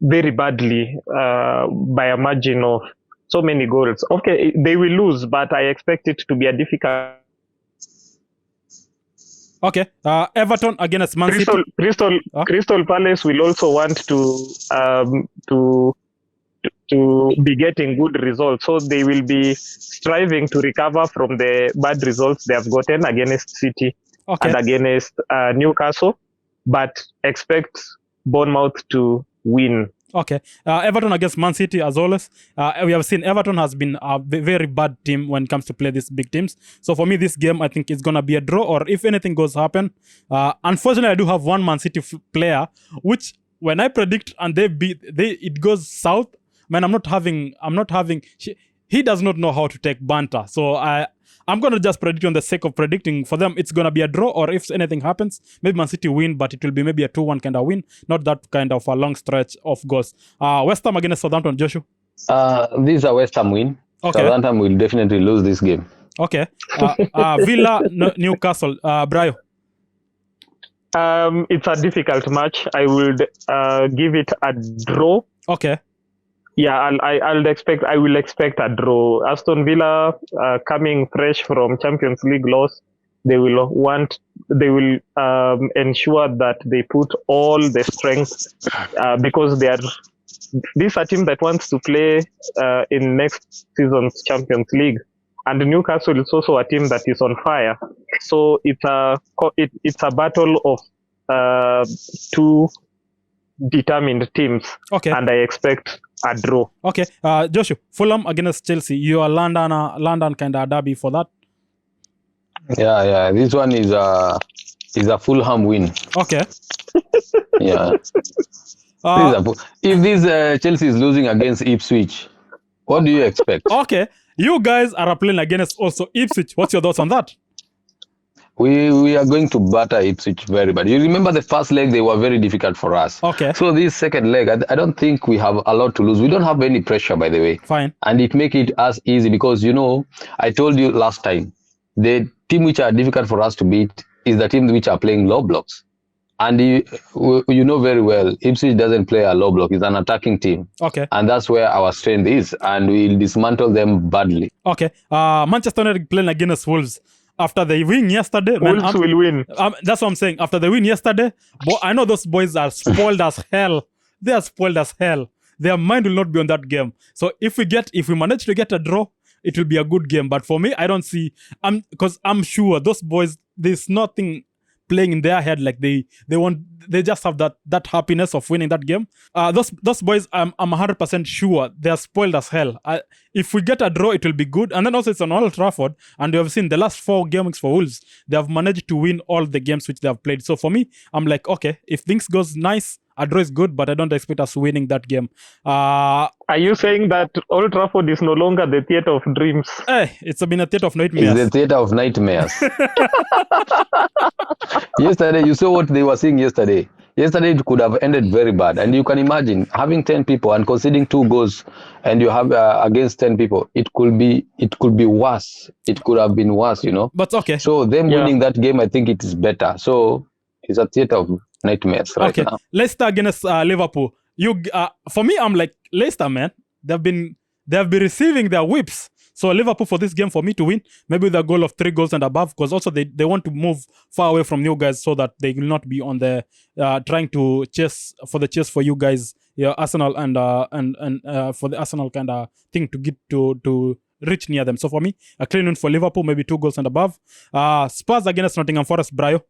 very badly by a margin of so many goals. Okay, they will lose, but I expect it to be a difficult. Okay, Everton against Man City. Crystal Palace will also want to be getting good results, so they will be striving to recover from the bad results they have gotten against City and against Newcastle, but expect Bournemouth to win. Okay, Everton against Man City, as always. We have seen Everton has been a very bad team when it comes to play these big teams. So for me, this game, I think it's going to be a draw, or if anything goes happen. Unfortunately, I do have one Man City player, which when I predict and it goes south, man, I'm not having, he does not know how to take banter. So I'm going to just predict on the sake of predicting. For them, it's going to be a draw, or if anything happens, maybe Man City win, but it will be maybe a 2-1 kind of win, not that kind of a long stretch of goals. West Ham against Southampton, Joshua? This is a West Ham win. Okay. Southampton will definitely lose this game. Okay. Villa, Newcastle, Brayo? It's a difficult match. I would give it a draw. Okay. Yeah, I will expect a draw. Aston Villa, coming fresh from Champions League loss, they will ensure that they put all the strength because this is a team that wants to play in next season's Champions League, and Newcastle is also a team that is on fire. So it's a battle of 2 determined teams. Okay. And I expect a draw. Okay. Joshua, Fulham against Chelsea. You are London kind of derby for that. Yeah. This one is a Fulham win. Okay. Yeah. If this Chelsea is losing against Ipswich, what do you expect? Okay. You guys are playing against also Ipswich. What's your thoughts on that? We are going to batter Ipswich very bad. You remember the first leg, they were very difficult for us. Okay. So this second leg, I don't think we have a lot to lose. We don't have any pressure, by the way. Fine. And it make it as easy because, I told you last time, the team which are difficult for us to beat is the team which are playing low blocks. And you know very well, Ipswich doesn't play a low block. It's an attacking team. Okay. And that's where our strength is. And we'll dismantle them badly. Okay. Manchester United playing against Wolves. After they win yesterday, Wolves will win. That's what I'm saying. After they win yesterday, I know those boys are spoiled as hell. They are spoiled as hell. Their mind will not be on that game. So if we manage to get a draw, it will be a good game. But for me, I don't see. Because I'm sure those boys, there's nothing playing in their head, like they just have that happiness of winning that game. Those boys, I'm 100% sure they are spoiled as hell. If we get a draw, it will be good. And then also it's on Old Trafford, and we have seen the last 4 games for Wolves, they have managed to win all the games which they have played. So for me, I'm like, okay, if things goes nice A draw is good, but I don't expect us winning that game. Are you saying that Old Trafford is no longer the theatre of dreams? It's been a theatre of nightmares. It's the theatre of nightmares. Yesterday, you saw what they were saying yesterday. Yesterday, it could have ended very bad. And you can imagine having 10 people and conceding 2 goals, and you have against 10 people. It could be worse. It could have been worse, But okay. So them winning that game, I think it is better. So it's a theatre of nightmares right now. Leicester against Liverpool. For me, I'm like Leicester, man. They've been receiving their whips. So Liverpool for this game, for me to win, maybe with a goal of 3 goals and above, because also they want to move far away from you guys so that they will not be on the trying to chase for you guys, Arsenal and for the Arsenal kind of thing to get to reach near them. So for me, a clean win for Liverpool, maybe 2 goals and above. Spurs against Nottingham Forest, Brayo.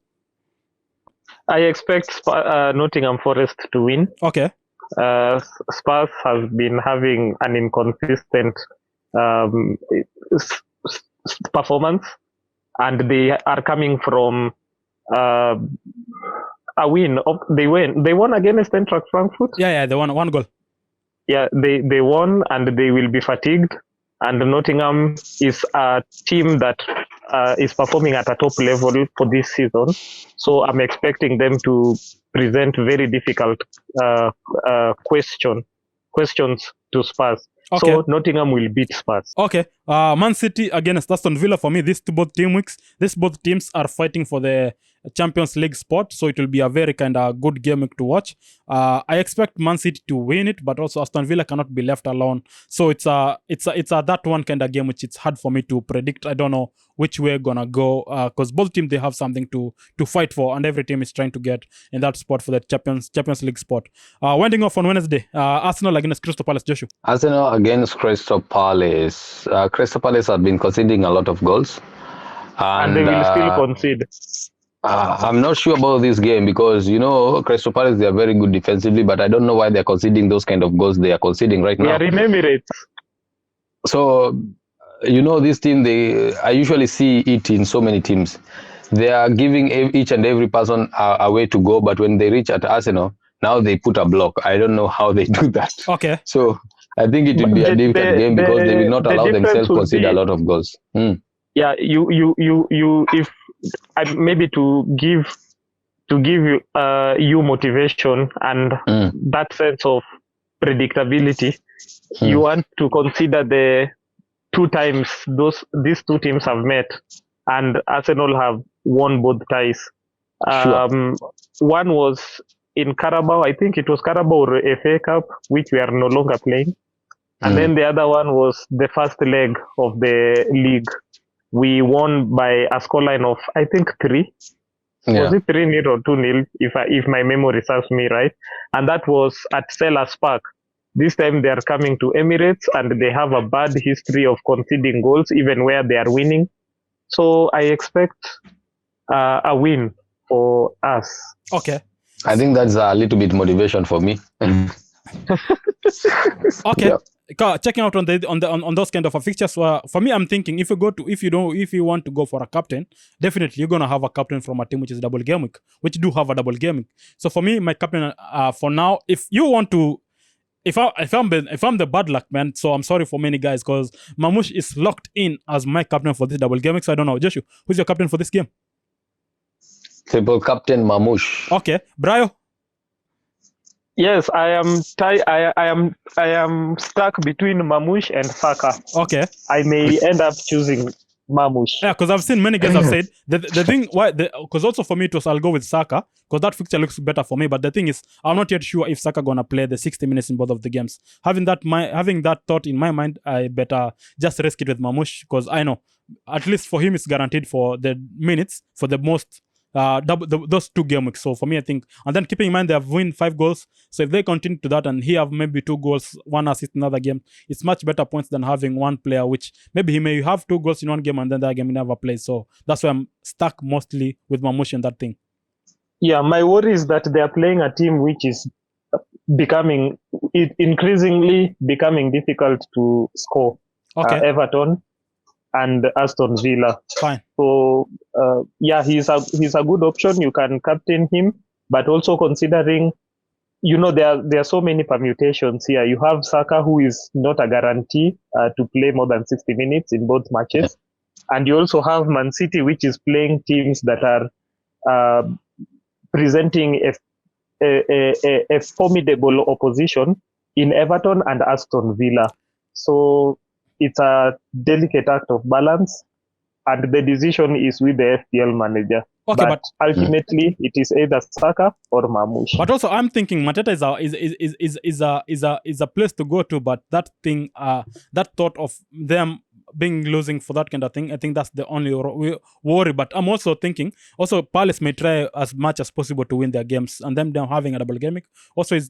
I expect Nottingham Forest to win. Okay. Spurs has been having an inconsistent performance, and they are coming from a win. They won against Eintracht Frankfurt. Yeah, they won 1 goal. Yeah, they won, and they will be fatigued. And Nottingham is a team that is performing at a top level for this season. So I'm expecting them to present very difficult questions to Spurs. Okay. So Nottingham will beat Spurs. Okay. Man-City against Aston Villa. For me, these both teams are fighting for the Champions League spot, so it will be a very kind of good game to watch. I expect Man-City to win it, but also Aston Villa cannot be left alone. So it's that one kind of game which it's hard for me to predict. I don't know which way gonna go, because both teams, they have something to fight for, and every team is trying to get in that spot for the Champions League spot. Winding off on Wednesday, Arsenal against Crystal Palace, Joshua. Arsenal against Crystal Palace. Crystal Palace have been conceding a lot of goals, and they will still concede. I'm not sure about this game because, Crystal Palace, they are very good defensively, but I don't know why they're conceding those kind of goals they are conceding right now. Yeah, remember it. So, this team, I usually see it in so many teams. They are giving each and every person a way to go, but when they reach at Arsenal, now they put a block. I don't know how they do that. Okay. So, I think it will be a difficult game because they will not allow themselves to concede a lot of goals. Yeah, if maybe to give you motivation and that sense of predictability, you want to consider the 2 times these 2 teams have met, and Arsenal have won both ties. Sure. One was in Carabao, I think it was Carabao or FA Cup, which we are no longer playing, and then the other one was the first leg of the league. We won by a scoreline of, I think, 3. Yeah. Was it 3-0 or 2-0, if my memory serves me right? And that was at Selhurst Park. This time they are coming to Emirates, and they have a bad history of conceding goals, even where they are winning. So I expect a win for us. Okay. I think that's a little bit motivation for me. Okay. Yeah. Checking out on those kind of fixtures, for me, I'm thinking if you want to go for a captain, definitely you're gonna have a captain from a team which is double game week, which do have a double game week. So for me, my captain for now, if you want to, if I'm the bad luck man, so I'm sorry for many guys because Mamouche is locked in as my captain for this double game week. So I don't know, Joshua, who's your captain for this game? Triple captain Mamouche. Okay, Brayo. Yes, I am stuck between Mamouche and Saka. Okay. I may end up choosing Mamouche. Yeah, because I've seen many guys have said the thing why because also for me I'll go with Saka because that fixture looks better for me. But the thing is, I'm not yet sure if Saka gonna play the 60 minutes in both of the games. Having that thought in my mind, I better just risk it with Mamouche because I know at least for him it's guaranteed for the minutes for the most. Those 2 game weeks. So for me, I think, and then keeping in mind they have won 5 goals. So if they continue to that and he have maybe 2 goals, 1 assist in another game, it's much better points than having one player which maybe he may have 2 goals in one game and then that game he never plays. So that's why I'm stuck mostly with Mamouche and that thing. Yeah, my worry is that they are playing a team which is increasingly becoming difficult to score. Okay. Everton and Aston Villa. Fine. So he's a good option. You can captain him, but also considering there are so many permutations here. You have Saka, who is not a guarantee to play more than 60 minutes in both matches. And you also have Man City, which is playing teams that are presenting a formidable opposition in Everton and Aston Villa. So it's a delicate act of balance, and the decision is with the FPL manager. Okay, but ultimately, it is either Saka or Marmoush. But also, I'm thinking Mateta is a place to go to. But that thing, that thought of them losing for that kind of thing, I think that's the only worry. But I'm also thinking, Palace may try as much as possible to win their games, and them having a double gaming. Also, it's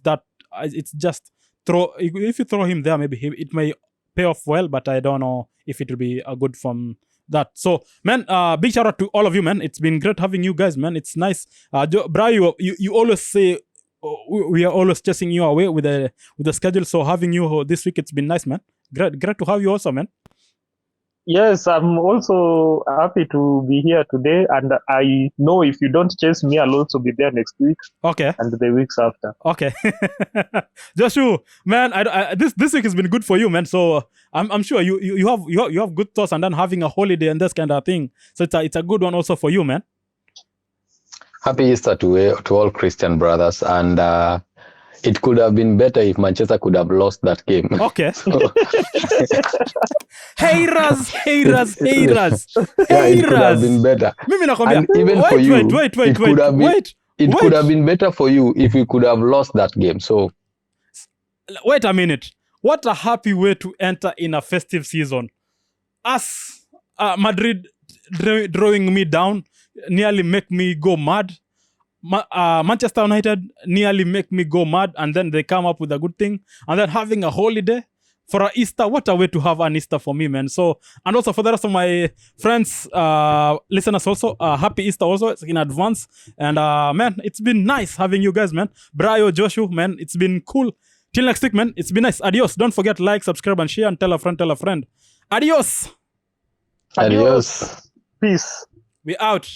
just if you throw him there, maybe it may pay off well. But I don't know if it will be a good from that. So, man, big shout out to all of you, man. It's been great having you guys, man. It's nice. Brayo, you always say we are always chasing you away with the schedule. So having you this week, it's been nice, man. Great to have you also, man. Yes, I'm also happy to be here today, and I know if you don't chase me, I'll also be there next week. Okay. And the weeks after. Okay. Joshua, man, this week has been good for you, man. So I'm sure you have good thoughts, and then having a holiday and this kind of thing. So it's a good one also for you, man. Happy Easter to all Christian brothers, and it could have been better if Manchester could have lost that game. Okay. Haters. Yeah, it could have been better. And even for you, it could have been better for you if you could have lost that game. So, wait a minute. What a happy way to enter in a festive season. Us, Madrid drawing me down, nearly make me go mad. Manchester United nearly make me go mad, and then they come up with a good thing, and then having a holiday for an Easter. What a way to have an Easter for me, man. So, and also for the rest of my friends, listeners also, happy Easter also in advance. And man, it's been nice having you guys, man. Brayo, Joshua, man, it's been cool. Till next week, man. It's been nice. Adios. Don't forget, like, subscribe, and share, and tell a friend. Adios. Peace. We out.